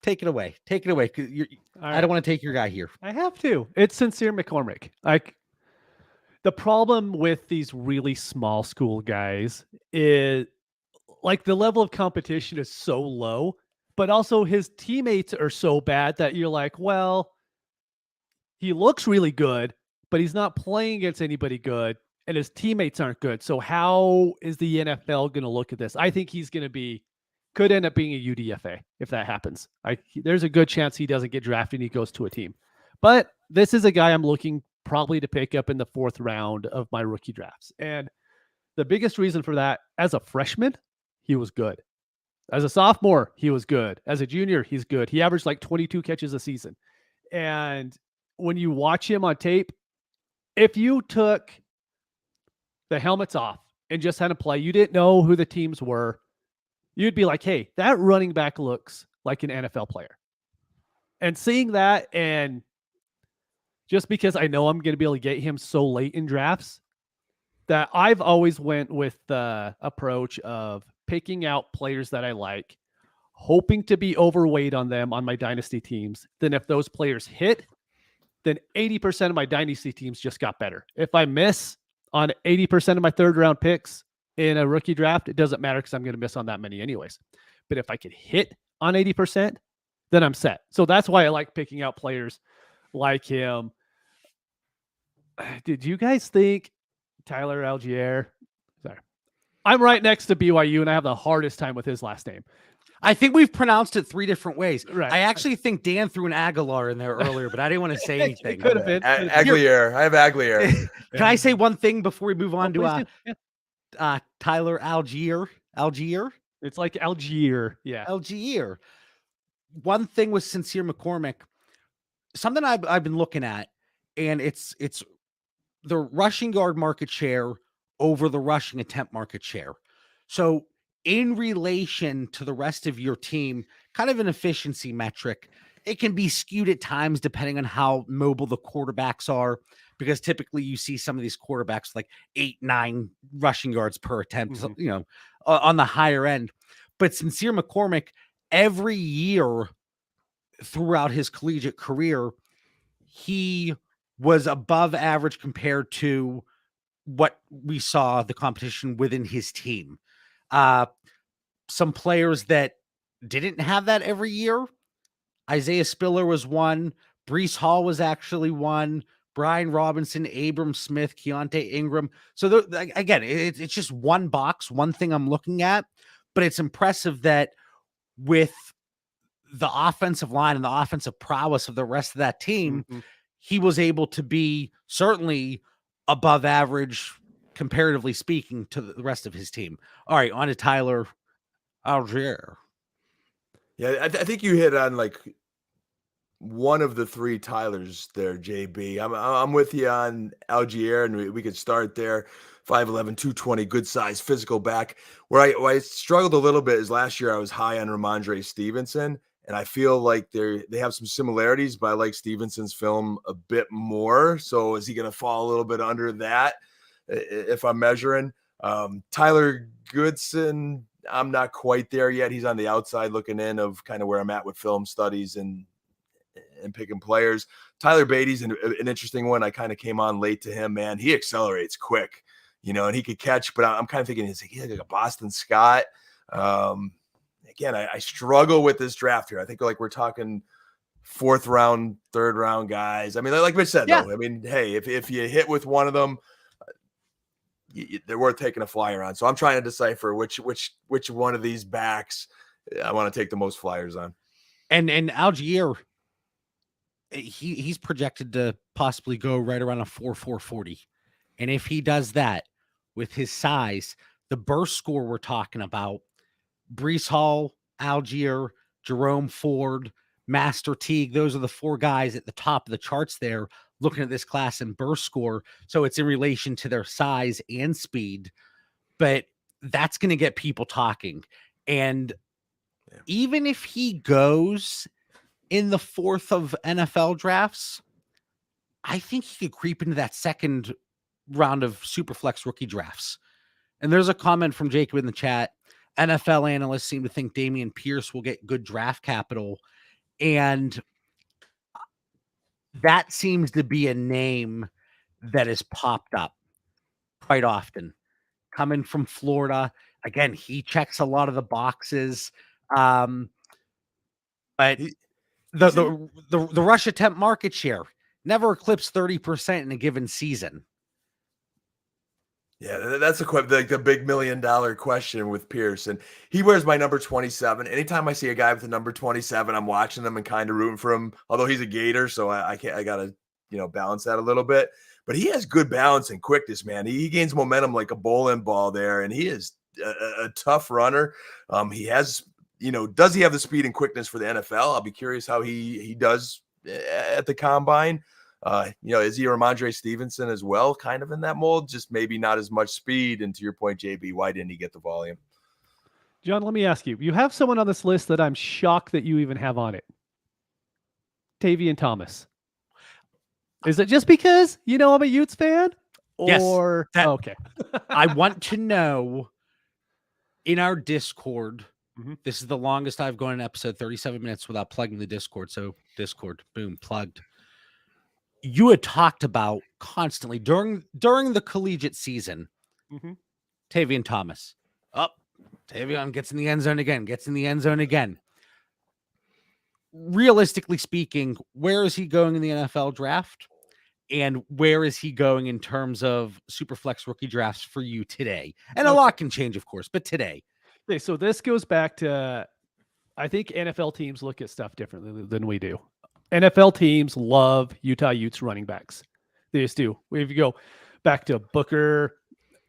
take it away. Take it away. 'Cause I don't want to take your guy here. I have to. It's Sincere McCormick. The problem with these really small school guys is like the level of competition is so low, but also his teammates are so bad that you're like, well, he looks really good, but he's not playing against anybody good, and his teammates aren't good. So how is the NFL going to look at this? I think he's going to could end up being a UDFA if that happens. There's a good chance he doesn't get drafted and he goes to a team. But this is a guy I'm looking probably to pick up in the 4th round of my rookie drafts. And the biggest reason for that, as a freshman, he was good. As a sophomore, he was good. As a junior, he's good. He averaged like 22 catches a season. And when you watch him on tape, if you took the helmets off and just had him play, you didn't know who the teams were, you'd be like, hey, that running back looks like an NFL player. And seeing that, and just because I know I'm going to be able to get him so late in drafts, that I've always went with the approach of picking out players that I like, hoping to be overweight on them on my dynasty teams. Then if those players hit, then 80% of my dynasty teams just got better. If I miss on 80% of my 3rd round picks in a rookie draft, it doesn't matter because I'm going to miss on that many anyways. But if I could hit on 80%, then I'm set. So that's why I like picking out players like him. Did you guys think Tyler Algier? Sorry. I'm right next to BYU and I have the hardest time with his last name. I think we've pronounced it 3 different ways. Right. I actually think Dan threw an Aguilar in there earlier, but I didn't want to say anything. It could have been. Aguilar. I have Aguilar. Can I say one thing before we move on to Tyler Algier? It's like Algier. Yeah. Algier. One thing with Sincere McCormick, something I've been looking at, and it's the rushing yard market share over the rushing attempt market share. So in relation to the rest of your team, kind of an efficiency metric, it can be skewed at times depending on how mobile the quarterbacks are, because typically you see some of these quarterbacks like 8, 9 rushing yards per attempt, on the higher end. But Sincere McCormick, every year throughout his collegiate career, he was above average compared to what we saw the competition within his team. Some players that didn't have that every year, Isaiah Spiller was one, Breece Hall was actually one, Brian Robinson, Abram Smith, Keontae Ingram. So again, it's just one box, one thing I'm looking at, but it's impressive that with the offensive line and the offensive prowess of the rest of that team, he was able to be certainly above average, comparatively speaking, to the rest of his team. All right, on to Tyler Algier. Yeah, I think you hit on like one of the 3 Tylers there, JB. I'm with you on Algier, and we could start there. 5'11", 220, good size, physical back. Where I struggled a little bit is last year I was high on Ramondre Stevenson, and I feel like they have some similarities, but I like Stevenson's film a bit more. So is he going to fall a little bit under that if I'm measuring? Tyler Goodson, I'm not quite there yet. He's on the outside looking in of kind of where I'm at with film studies and picking players. Tyler Beatty's an interesting one. I kind of came on late to him, man. He accelerates quick, and he could catch, but I'm kind of thinking he's like a Boston Scott. Again, I struggle with this draft here. I think like we're talking fourth round, third round guys. I mean, like Mitch said, Yeah. though, I mean, hey, if you hit with one of them, they're worth taking a flyer on. So I'm trying to decipher which one of these backs I want to take the most flyers on. And Algier, he's projected to possibly go right around a 4.40. And if he does that with his size, the burst score we're talking about, Brees Hall, Algier, Jerome Ford, Master Teague, those are the four guys at the top of the charts there looking at this class and burst score. So it's in relation to their size and speed, but that's going to get people talking. And even if he goes in the fourth of NFL drafts, I think he could creep into that second round of Superflex rookie drafts. And there's a comment from Jacob in the chat. NFL analysts seem to think Dameon Pierce will get good draft capital. And that seems to be a name that has popped up quite often. Coming from Florida. Again, he checks a lot of the boxes. But the rush attempt market share never eclipsed 30% in a given season. Yeah, that's the big $1 million question with Pierce. And he wears my number 27. Anytime I see a guy with the number 27, I'm watching him and kind of rooting for him. Although he's a Gator, so I got to, balance that a little bit. But he has good balance and quickness, man. He gains momentum like a bowling ball there, and he is a tough runner. He has, does he have the speed and quickness for the NFL? I'll be curious how he does at the combine. Is he Ramondre Stevenson as well, kind of in that mold, just maybe not as much speed? And to your point, JB, why didn't he get the volume? John, let me ask you, you have someone on this list that I'm shocked that you even have on it. Tavion Thomas. Is it just because, I'm a Utes fan? Or yes, okay. I want to know in our Discord, mm-hmm. This is the longest I've gone in episode, 37 minutes without plugging the Discord. So Discord, boom, plugged. You had talked about constantly during the collegiate season, mm-hmm. Tavion Thomas. Tavion gets in the end zone again. Realistically speaking, where is he going in the NFL draft? And where is he going in terms of Superflex rookie drafts for you today? And a lot can change, of course, but today. Okay, so this goes back to, I think NFL teams look at stuff differently than we do. NFL teams love Utah Utes running backs. They just do. If you go back to Booker,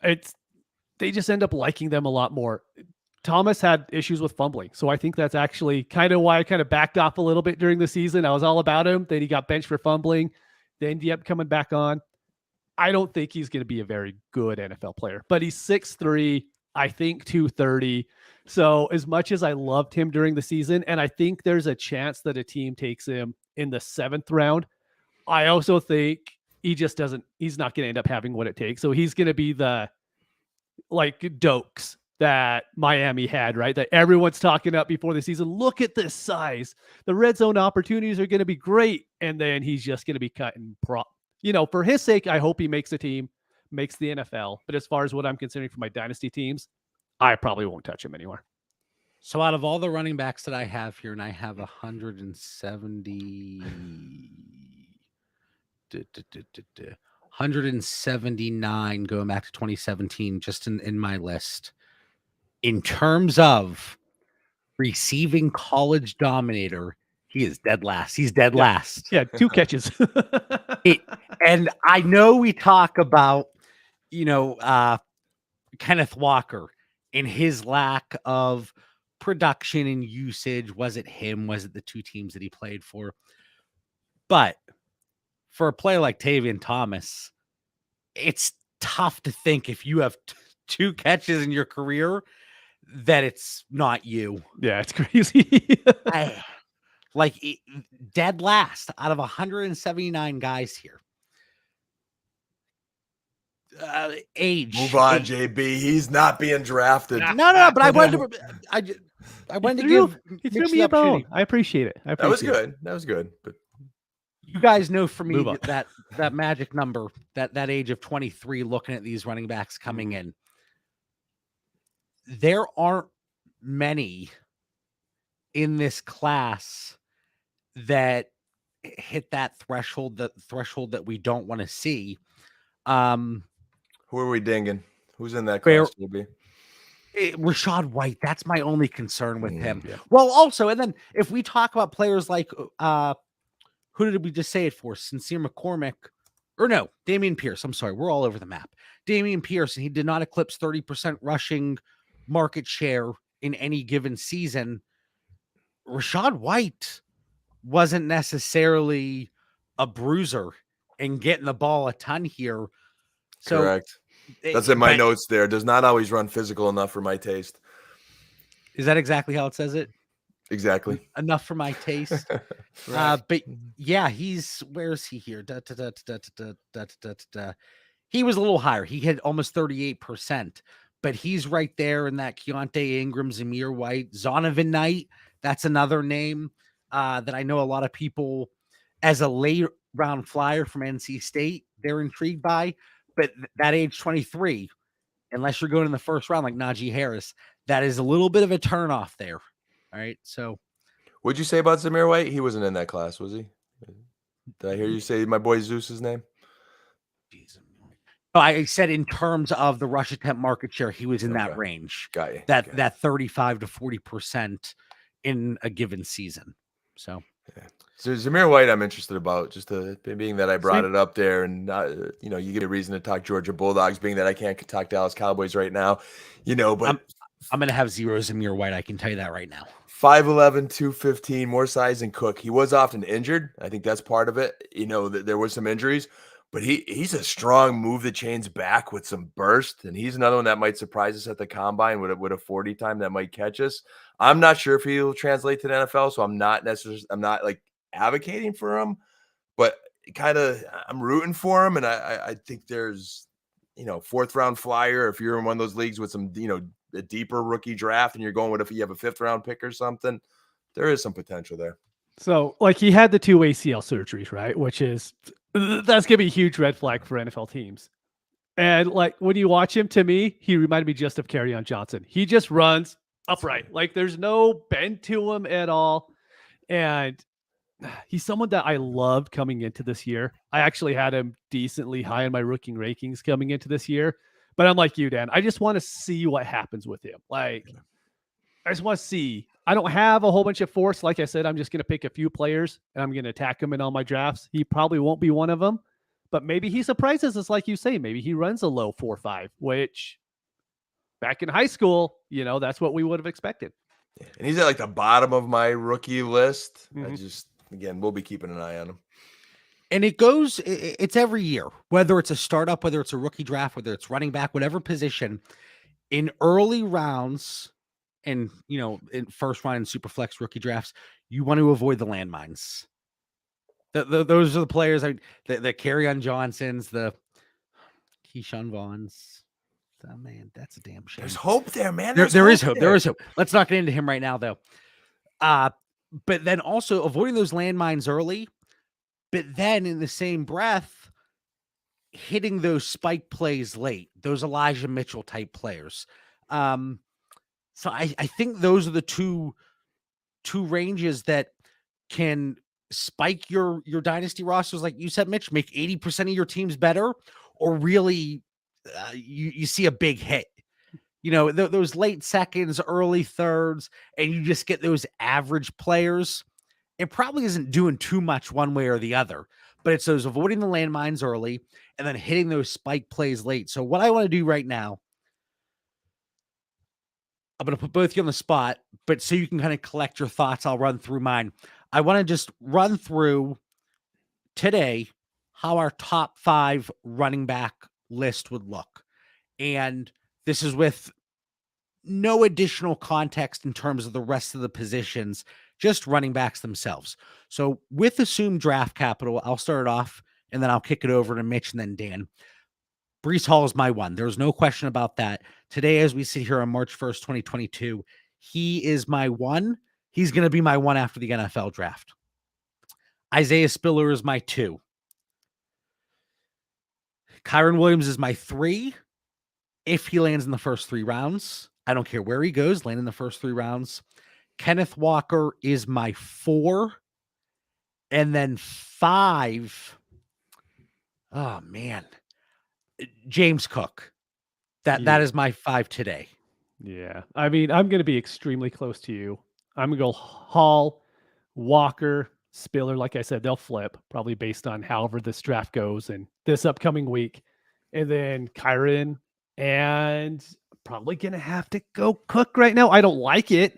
they just end up liking them a lot more. Thomas had issues with fumbling, so I think that's actually kind of why I kind of backed off a little bit during the season. I was all about him. Then he got benched for fumbling. Then ended up coming back on. I don't think he's going to be a very good NFL player, but he's 6'3", I think 230. So as much as I loved him during the season, and I think there's a chance that a team takes him in the 7th round, I also think he's not going to end up having what it takes. So he's going to be the Dokes that Miami had, right? That everyone's talking up before the season. Look at this size. The red zone opportunities are going to be great. And then he's just going to be cutting for his sake, I hope he makes a team, makes the NFL. But as far as what I'm considering for my dynasty teams, I probably won't touch him anymore. So out of all the running backs that I have here, and I have 179 going back to 2017, just in my list. In terms of receiving college dominator, he is dead last. He's dead last. Yeah, 2 catches. And I know we talk about, Kenneth Walker and his lack of production and usage. Was it him? Was it the 2 teams that he played for? But for a player like Tavion Thomas, it's tough to think if you have 2 catches in your career that it's not you. Yeah, it's crazy. Dead last out of 179 guys here. Age. Move on, JB. He's not being drafted. No. But I wanted to give. He threw me a bone. I appreciate it. That was good. But you guys know for me that magic number, that age of 23, looking at these running backs coming in. There aren't many in this class that hit that threshold, that we don't want to see. Who are we dinging? Who's in that Fair- class? Maybe Rashad White, that's my only concern with him. Yeah. Well, also, and then if we talk about players like who did we just say it for? Sincere McCormick, or no, Dameon Pierce. I'm sorry, we're all over the map. Dameon Pierce, and he did not eclipse 30% rushing market share in any given season. Rashad White wasn't necessarily a bruiser and getting the ball a ton here. So correct. That's in my but notes there. Does not always run physical enough for my taste. Is that exactly how it says it? Exactly. Enough for my taste. But yeah, where is he here? He was a little higher. He hit almost 38%, but he's right there in that Keontae Ingram, Zamir White, Zonovan Knight. That's another name that I know a lot of people, as a late round flyer from NC State, they're intrigued by. But that age 23, unless you're going in the first round like Najee Harris, that is a little bit of a turnoff there. All right. So what'd you say about Zamir White? He wasn't in that class, was he? Did I hear you say my boy Zeus's name? Oh, I said in terms of the rush attempt market share, he was in that range. Got you. That 35 to 40% in a given season. So, So Zamir White, I'm interested about, just being that I brought Same. it up there, and you give me a reason to talk Georgia Bulldogs, being that I can't talk Dallas Cowboys right now, but I'm going to have zero Zamir White. I can tell you that right now. 5'11", 215, more size than Cook. He was often injured. I think that's part of it. There were some injuries, but he's a strong move the chains back with some burst, and he's another one that might surprise us at the combine with a 40 time that might catch us. I'm not sure if he'll translate to the NFL, so I'm not like advocating for him, but kind of I'm rooting for him, and I think there's fourth round flyer if you're in one of those leagues with some a deeper rookie draft and you're going with, if you have a fifth round pick or something, there is some potential there. So, like, he had the 2 ACL surgeries, right? That's gonna be a huge red flag for NFL teams. And like, when you watch him, to me, he reminded me just of Kerryon Johnson. He just runs upright. Like, there's no bend to him at all. And he's someone that I loved coming into this year. I actually had him decently high in my rookie rankings coming into this year. But I'm like you, Dan. I just want to see what happens with him. Like, I just want to see. I don't have a whole bunch of force. Like I said, I'm just going to pick a few players and I'm going to attack him in all my drafts. He probably won't be one of them, but maybe he surprises us, like you say. Maybe he runs a low 4.5, which back in high school, that's what we would have expected. And he's at like the bottom of my rookie list. Again, we'll be keeping an eye on him. And it's every year, whether it's a startup, whether it's a rookie draft, whether it's running back, whatever position, in early rounds and, in first round and super flex rookie drafts, you want to avoid the landmines. Those are the players that Kerryon Johnsons, the Keyshawn Vaughns. Oh, man, that's a damn shame. There's hope there, man. There is hope. There is hope. Let's not get into him right now, though. But then also avoiding those landmines early, but then in the same breath, hitting those spike plays late, those Elijah Mitchell type players. So I think those are the two ranges that can spike your dynasty rosters, like you said, Mitch, make 80% of your teams better, or really you see a big hit. Those late seconds, early thirds, and you just get those average players. It probably isn't doing too much one way or the other, but it's those avoiding the landmines early and then hitting those spike plays late. So what I want to do right now, I'm going to put both of you on the spot, but so you can kind of collect your thoughts, I'll run through mine. I want to just run through today how our top 5 running back list would look. And this is with no additional context in terms of the rest of the positions, just running backs themselves. So with assumed draft capital, I'll start it off and then I'll kick it over to Mitch and then Dan. Breece Hall is my one. There's no question about that. Today, as we sit here on March 1st, 2022, he is my one. He's going to be my one after the NFL draft. Isaiah Spiller is my 2. Kyron Williams is my 3. If he lands in the first 3 rounds, I don't care where he goes, land in the first 3 rounds. Kenneth Walker is my 4. And then 5, oh man, James Cook. That is my 5 today. Yeah. I mean, I'm going to be extremely close to you. I'm going to go Hall, Walker, Spiller. Like I said, they'll flip probably based on however this draft goes and this upcoming week. And then Kyron, and probably going to have to go Cook right now. I don't like it,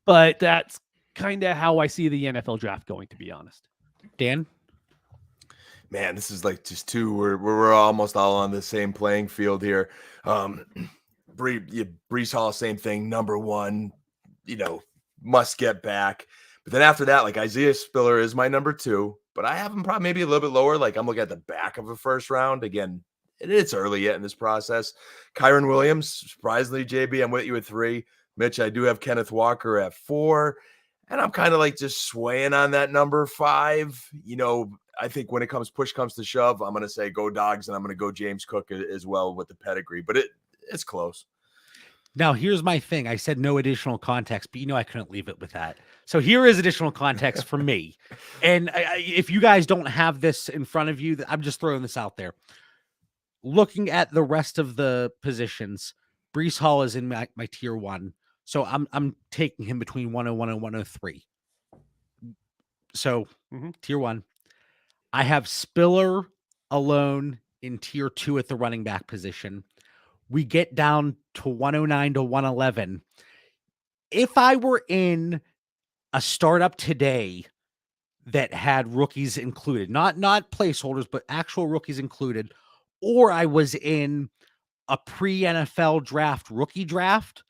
but that's kind of how I see the NFL draft going, to be honest. Dan? Man, this is like just two. We're almost all on the same playing field here. Breece Hall, same thing. Number 1, must get back. But then after that, like Isaiah Spiller is my number 2, but I have him probably maybe a little bit lower. Like I'm looking at the back of the first round. Again, it's early yet in this process. Kyron Williams, surprisingly, JB, I'm with you at 3. Mitch, I do have Kenneth Walker at 4. And I'm kind of like just swaying on that number 5. I think when push comes to shove, I'm going to say go Dogs, and I'm going to go James Cook as well with the pedigree. But it's close. Now, here's my thing. I said no additional context, but I couldn't leave it with that. So here is additional context for me. And if you guys don't have this in front of you, I'm just throwing this out there. Looking at the rest of the positions, Breece Hall is in my tier 1. So I'm taking him between 101 and 103. So tier 1. I have Spiller alone in tier 2 at the running back position. We get down to 109 to 111. If I were in a startup today that had rookies included, not placeholders, but actual rookies included, or I was in a pre-NFL draft rookie draft,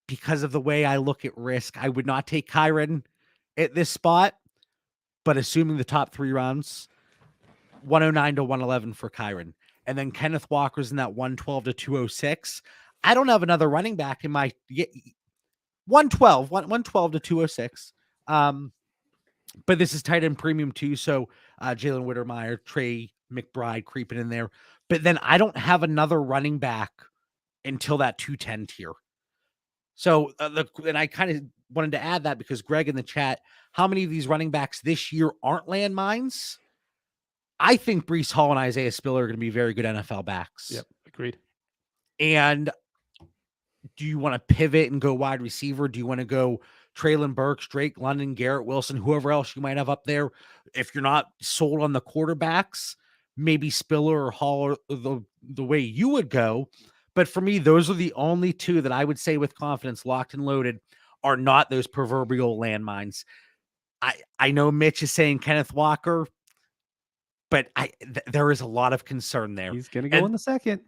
because of the way I look at risk, I would not take Kyron at this spot. But assuming the top 3 rounds, 109 to 111 for Kyron. And then Kenneth Walker's in that 112 to 206. I don't have another running back in my 112 to 206. But this is tight end premium too. So Jalen Whittermeyer, Trey McBride creeping in there. But then I don't have another running back until that 210 tier. So, and I kind of wanted to add that because Greg in the chat, how many of these running backs this year aren't landmines? I think Breece Hall and Isaiah Spiller are going to be very good NFL backs. Yep, agreed. And do you want to pivot and go wide receiver? Do you want to go Traylon Burks, Drake London, Garrett Wilson, whoever else you might have up there? If you're not sold on the quarterbacks, maybe Spiller or Hall are the way you would go. But for me, those are the only 2 that I would say with confidence, locked and loaded, are not those proverbial landmines. I know Mitch is saying Kenneth Walker, but there is a lot of concern there. He's going to go in the second.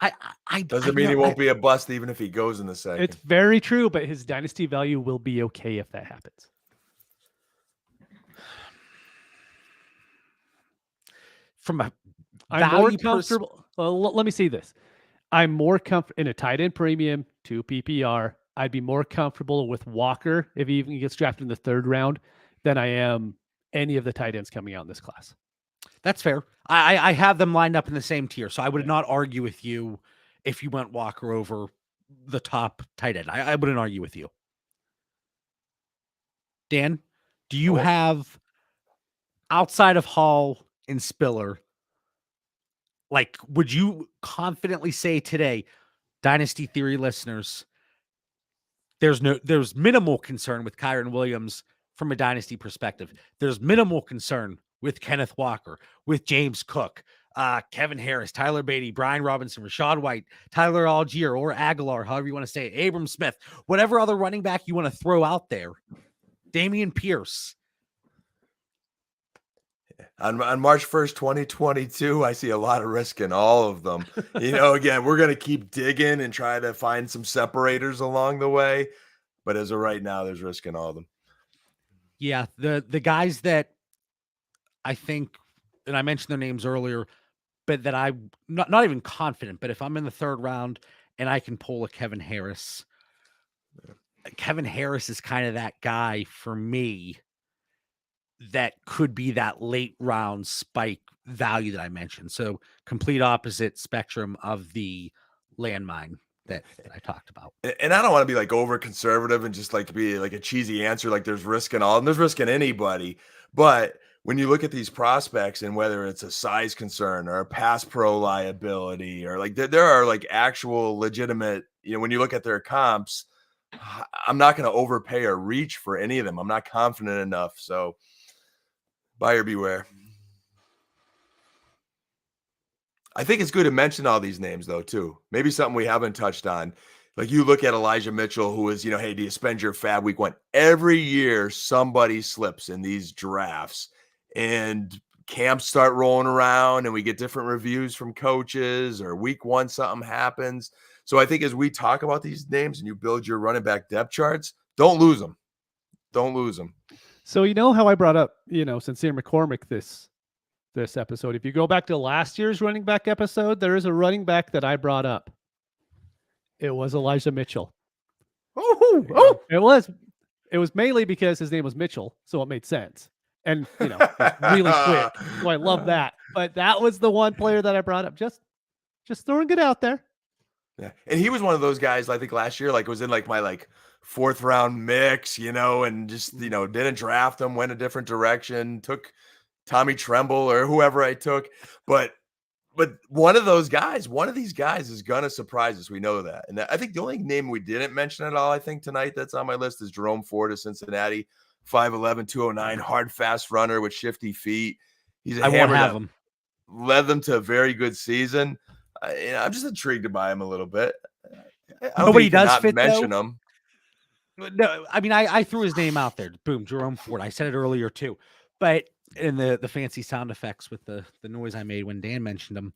I doesn't mean he won't be a bust even if he goes in the second. It's very true, but his dynasty value will be okay if that happens. From a I'm more comfortable. Let me see this. I'm more comfortable in a tight end premium 2 PPR. I'd be more comfortable with Walker if he even gets drafted in the 3rd round than I am any of the tight ends coming out in this class. That's fair. I have them lined up in the same tier, so I would not argue with you if you went Walker over the top tight end. I wouldn't argue with you. Dan, do you have, outside of Hall and Spiller, like, would you confidently say today, Dynasty Theory listeners, there's minimal concern with Kyron Williams from a dynasty perspective. There's minimal concern with Kenneth Walker, with James Cook, Kevin Harris, Tyler Beatty, Brian Robinson, Rashad White, Tyler Algier, or Aguilar, however you want to say it, Abram Smith, whatever other running back you want to throw out there, Dameon Pierce. On March 1st, 2022, I see a lot of risk in all of them. Again, we're going to keep digging and try to find some separators along the way. But as of right now, there's risk in all of them. Yeah, the guys that I think, and I mentioned their names earlier, but that I'm not even confident, but if I'm in the 3rd round and I can pull a Kevin Harris is kind of that guy for me that could be that late round spike value that I mentioned. So complete opposite spectrum of the landmine that I talked about. And I don't want to be like over conservative and just like be like a cheesy answer, like there's risk in all, and there's risk in anybody. But when you look at these prospects and whether it's a size concern or a pass pro liability, or like there are like actual legitimate, when you look at their comps, I'm not going to overpay or reach for any of them. I'm not confident enough. So buyer beware. I think it's good to mention all these names, though, too. Maybe something we haven't touched on. Like you look at Elijah Mitchell, who is, hey, do you spend your fab week one? Every year, somebody slips in these drafts and camps start rolling around and we get different reviews from coaches, or week one, something happens. So I think as we talk about these names and you build your running back depth charts, don't lose them. Don't lose them. So how I brought up, Sincere McCormick this episode. If you go back to last year's running back episode, there is a running back that I brought up. It was Elijah Mitchell. Oh! It was mainly because his name was Mitchell, so it made sense. And he's really quick. So I love that. But that was the one player that I brought up. Just throwing it out there. Yeah. And he was one of those guys, I think last year, was in my fourth round mix, and just, didn't draft him, went a different direction, took Tommy Tremble or whoever I took. But one of these guys is going to surprise us. We know that. And I think the only name we didn't mention at all, I think tonight that's on my list is Jerome Ford of Cincinnati, 5'11", 209, hard, fast runner with shifty feet. He's I won't have him. Led them to a very good season. I'm just intrigued by him a little bit. Nobody does fit mention though. him. No, I mean, I threw his name out there. Boom, Jerome Ford. I said it earlier too, but in the fancy sound effects with the noise I made when Dan mentioned him.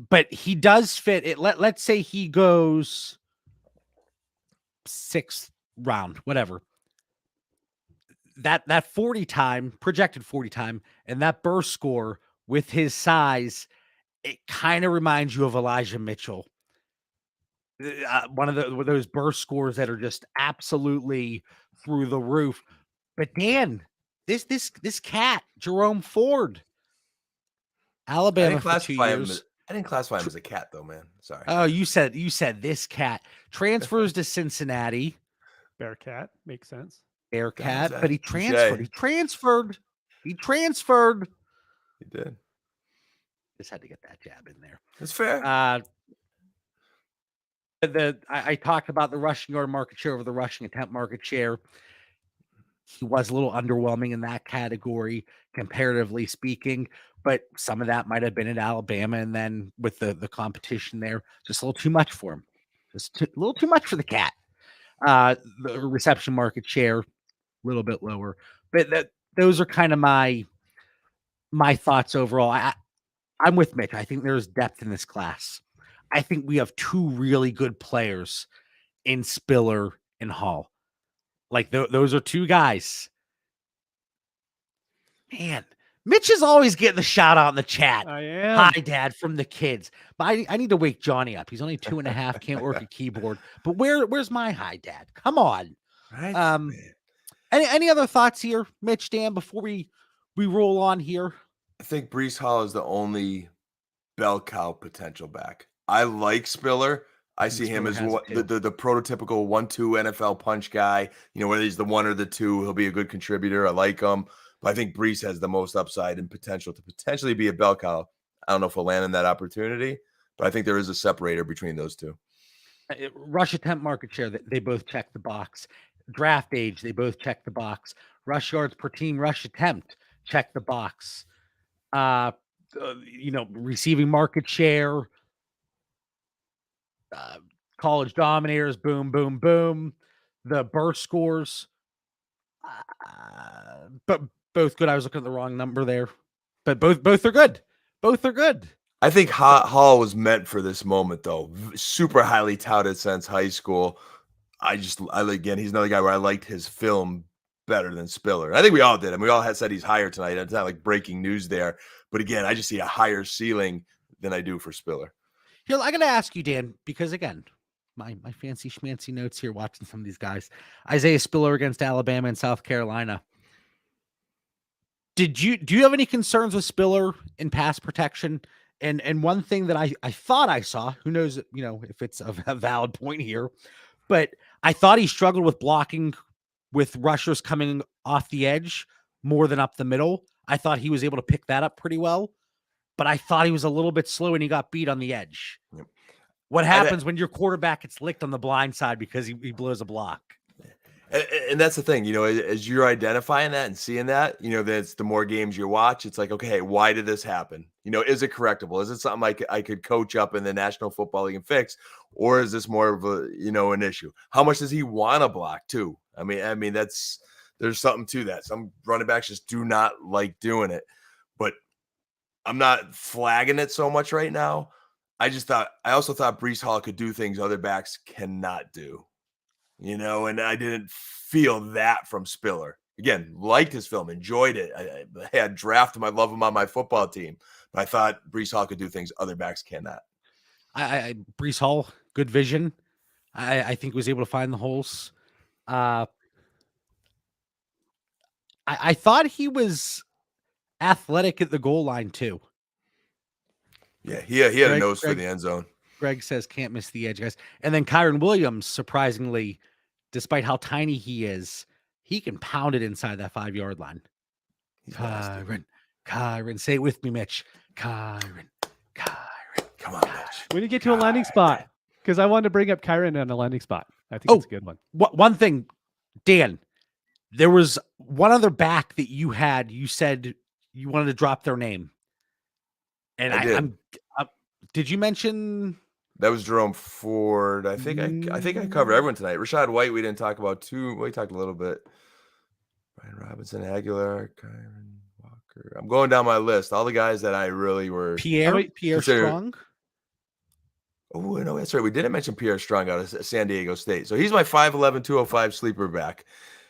But he does fit it. Let's say he goes 6th round, whatever. That 40 time, projected 40 time, and that burst score with his size, it kind of reminds you of Elijah Mitchell. One of those burst scores that are just absolutely through the roof. But Dan, this cat, Jerome Ford, Alabama for 2 years. I didn't classify him as a cat, though, man. Sorry. Oh, you said this cat transfers to Cincinnati. Bearcat makes sense. Bearcat, but he transferred. He transferred. He did. Just had to get that jab in there. That's fair. I talked about the rushing yard market share over the rushing attempt market share. He was a little underwhelming in that category, comparatively speaking, but some of that might have been at Alabama, and then with the competition there, just a little too much for him. Just a little too much for the cat. The reception market share, a little bit lower, but those are kind of my thoughts overall. I'm with Mitch. I think there's depth in this class. I think we have two really good players in Spiller and Hall. Like those are two guys. Man, Mitch is always getting the shout out in the chat. I am. Hi, Dad, from the kids. But I need to wake Johnny up. He's only 2.5, can't work a keyboard. But where's my hi, Dad? Come on. Right, Any other thoughts here, Mitch, Dan, before we roll on here? I think Breece Hall is the only bell cow potential back. I like Spiller. I see him as the prototypical 1-2 NFL punch guy. Whether he's the 1 or the 2, he'll be a good contributor. I like him. But I think Breece has the most upside and potential to potentially be a bell cow. I don't know if he'll land in that opportunity, but I think there is a separator between those two. Rush attempt market share, they both check the box. Draft age, they both check the box. Rush yards per team, rush attempt, check the box. Receiving market share, college dominators, boom, boom, boom. The burst scores, but both good. I was looking at the wrong number there, but both are good. Both are good. I think Hall was meant for this moment, though. Super highly touted since high school. He's another guy where I liked his film better than Spiller. I think we all did. We all had said he's higher tonight. It's not like breaking news there. But again, I just see a higher ceiling than I do for Spiller. Here, I got to ask you, Dan, because again, my fancy schmancy notes here watching some of these guys. Isaiah Spiller against Alabama and South Carolina. Do you have any concerns with Spiller in pass protection And one thing that I thought I saw, who knows, if it's a valid point here, but I thought he struggled with blocking with rushers coming off the edge more than up the middle. I thought he was able to pick that up pretty well, but I thought he was a little bit slow and he got beat on the edge. Yep. What happens when your quarterback gets licked on the blind side because he blows a block? And that's the thing, as you're identifying that and seeing that, that's the more games you watch, it's like, okay, why did this happen? Is it correctable? Is it something I could coach up in the National Football League and fix? Or is this more of a, an issue? How much does he want to block too? I mean, there's something to that. Some running backs just do not like doing it, but I'm not flagging it so much right now. I also thought Breece Hall could do things other backs cannot do. And I didn't feel that from Spiller. Again, liked his film, enjoyed it. I had drafted him. I love him on my football team. But I thought Breece Hall could do things other backs cannot. Breece Hall, good vision. I think was able to find the holes. I thought he was athletic at the goal line too. Yeah, he had a nose for the end zone. Greg says can't miss the edge, guys. And then Kyron Williams, surprisingly, despite how tiny he is, he can pound it inside that 5-yard line. Kyron, say it with me, Mitch. Kyron. Come on, Mitch. We need to get to a landing spot because I wanted to bring up Kyron on a landing spot. I think it's a good one. One thing, Dan, there was one other back that you said you wanted to drop their name. And I'm did you mention that was Jerome Ford? I think I covered everyone tonight. Rashad White, we didn't talk about too. We talked a little bit. Brian Robinson, Aguilar, Kyron Walker. I'm going down my list. All the guys that I really were. Pierre Strong. Oh no, that's right. We didn't mention Pierre Strong out of San Diego State. So he's my 5'11", 205 sleeper back.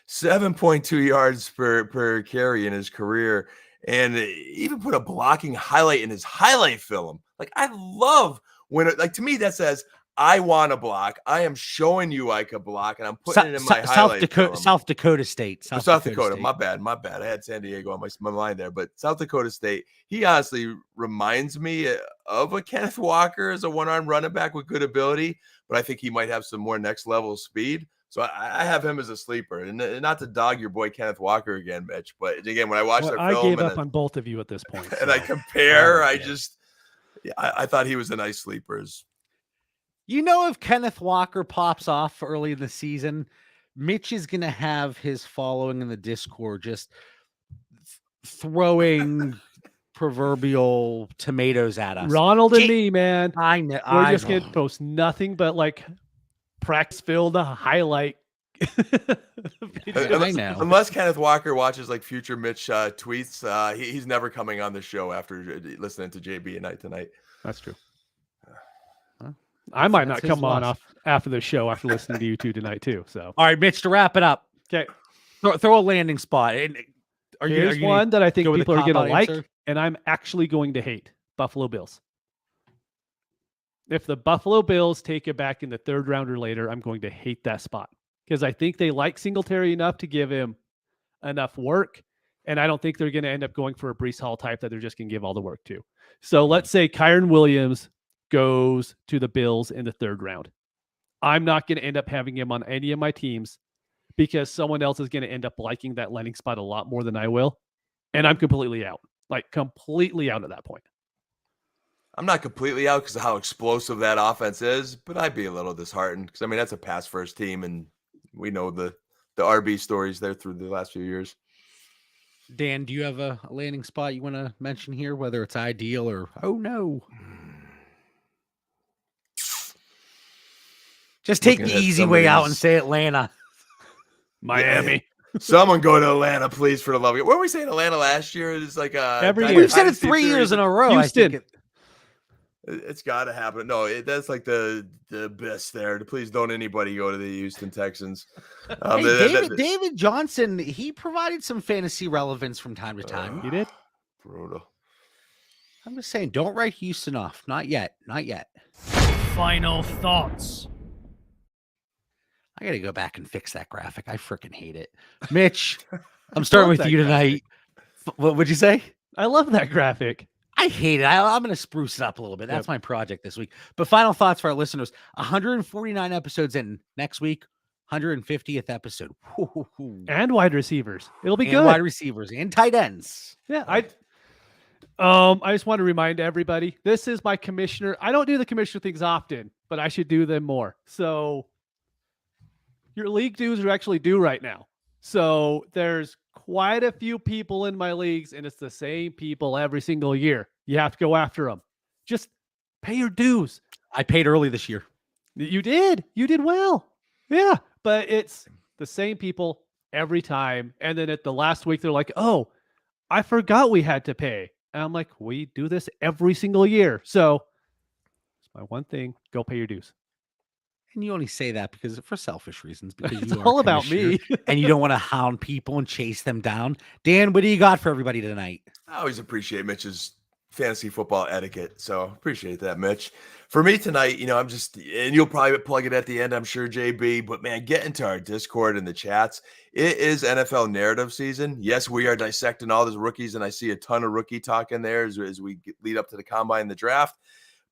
7.2 yards per carry in his career. And even put a blocking highlight in his highlight film. Like, I love when to me, that says, I want to block. I am showing you I could block, and I'm putting it in my highlight film. South Dakota State. South Dakota. My bad. I had San Diego on my mind there, but South Dakota State. He honestly reminds me of a Kenneth Walker as a one-arm running back with good ability, but I think he might have some more next-level speed. So I have him as a sleeper, and not to dog your boy Kenneth Walker again, Mitch. But again, when I watched their film, I gave up on both of you at this point. And I compare, I thought he was a nice sleeper. If Kenneth Walker pops off early in the season, Mitch is going to have his following in the Discord just throwing proverbial tomatoes at us. Ronald and me, man. I know. We're just going to post nothing but practice film, highlight. I know. Unless Kenneth Walker watches future Mitch tweets, he's never coming on the show after listening to JB and I tonight. That's true. I might not come on off after the show after listening to you two tonight too. So, all right, Mitch, to wrap it up. Okay, throw a landing spot. Here's one that I think people are going to like, and I'm actually going to hate: Buffalo Bills. If the Buffalo Bills take it back in the 3rd round or later, I'm going to hate that spot because I think they like Singletary enough to give him enough work, and I don't think they're going to end up going for a Breece Hall type that they're just going to give all the work to. So let's say Kyron Williams goes to the Bills in the 3rd round. I'm not going to end up having him on any of my teams because someone else is going to end up liking that landing spot a lot more than I will, and I'm completely out, completely out at that point. I'm not completely out because of how explosive that offense is, but I'd be a little disheartened because, that's a pass-first team, and we know the RB stories there through the last few years. Dan, do you have a landing spot you want to mention here, whether it's ideal or, oh, no? Just take the easy way out and say Atlanta. Miami. Yeah. Someone go to Atlanta, please, for the love of it. What were we saying Atlanta last year? It's every year. We've said it 3 years in a row. Houston. It's got to happen. No, that's the best there. Please don't anybody go to the Houston Texans. David Johnson, he provided some fantasy relevance from time to time. He did? Brutal. I'm just saying, don't write Houston off. Not yet. Not yet. Final thoughts. I got to go back and fix that graphic. I freaking hate it. Mitch, I'm starting with you tonight. What would you say? I love that graphic. I I hate it. I'm going to spruce it up a little bit. That's my project this week. But final thoughts for our listeners. 149 episodes in. Next week, 150th episode. And wide receivers. It'll be and good. Wide receivers and tight ends. Yeah, I just want to remind everybody, this is my commissioner. I don't do the commissioner things often, but I should do them more. So your league dues are actually due right now. So there's quite a few people in my leagues, and it's the same people every single year. You have to go after them. Just pay your dues. I paid early this year. You did. You did well. Yeah, but it's the same people every time. And then at the last week, they're like, oh, I forgot we had to pay. And I'm like, we do this every single year. So it's my one thing. Go pay your dues. And you only say that because for selfish reasons, because It's you are all about me. and you don't want to hound people and chase them down. Dan, what do you got for everybody tonight? I always appreciate Mitch's fantasy football etiquette. So appreciate that, Mitch. For me tonight, I'm just, and you'll probably plug it at the end, I'm sure, JB, but man, get into our Discord and the chats. It is NFL narrative season. Yes, we are dissecting all those rookies, and I see a ton of rookie talk in there as we lead up to the combine and the draft.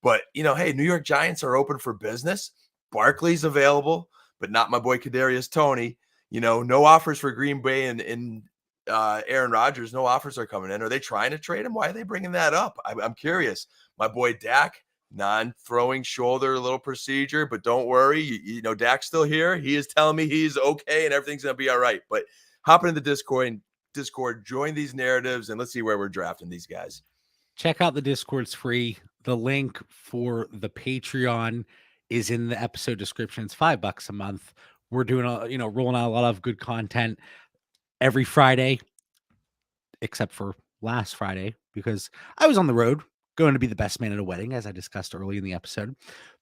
But, hey, New York Giants are open for business. Barkley's available, but not my boy Kadarius Toney. No offers for Green Bay and Aaron Rodgers. No offers are coming in. Are they trying to trade him? Why are they bringing that up? I'm curious. My boy Dak, non-throwing shoulder, little procedure, but don't worry. Dak's still here. He is telling me he's okay and everything's going to be all right. But hop into the Discord, join these narratives, and let's see where we're drafting these guys. Check out the Discord. It's free. The link for the Patreon is in the episode description. It's $5 a month. We're doing rolling out a lot of good content every Friday, except for last Friday, because I was on the road going to be the best man at a wedding, as I discussed early in the episode.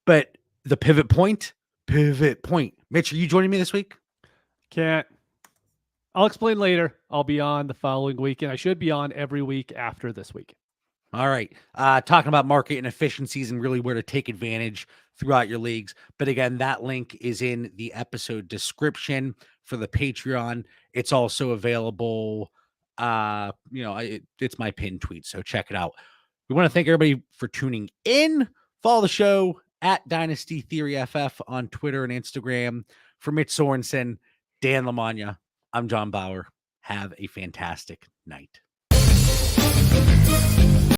But the pivot point. Mitch, are you joining me this week? Can't. I'll explain later. I'll be on the following week, and I should be on every week after this week. All right. Talking about market inefficiencies and really where to take advantage throughout your leagues. But again, that link is in the episode description for the Patreon. It's also available. It's my pinned tweet, so check it out. We want to thank everybody for tuning in. Follow the show at Dynasty Theory FF on Twitter and Instagram. For Mitch Sorensen, Dan Lamagna, I'm John Bauer. Have a fantastic night.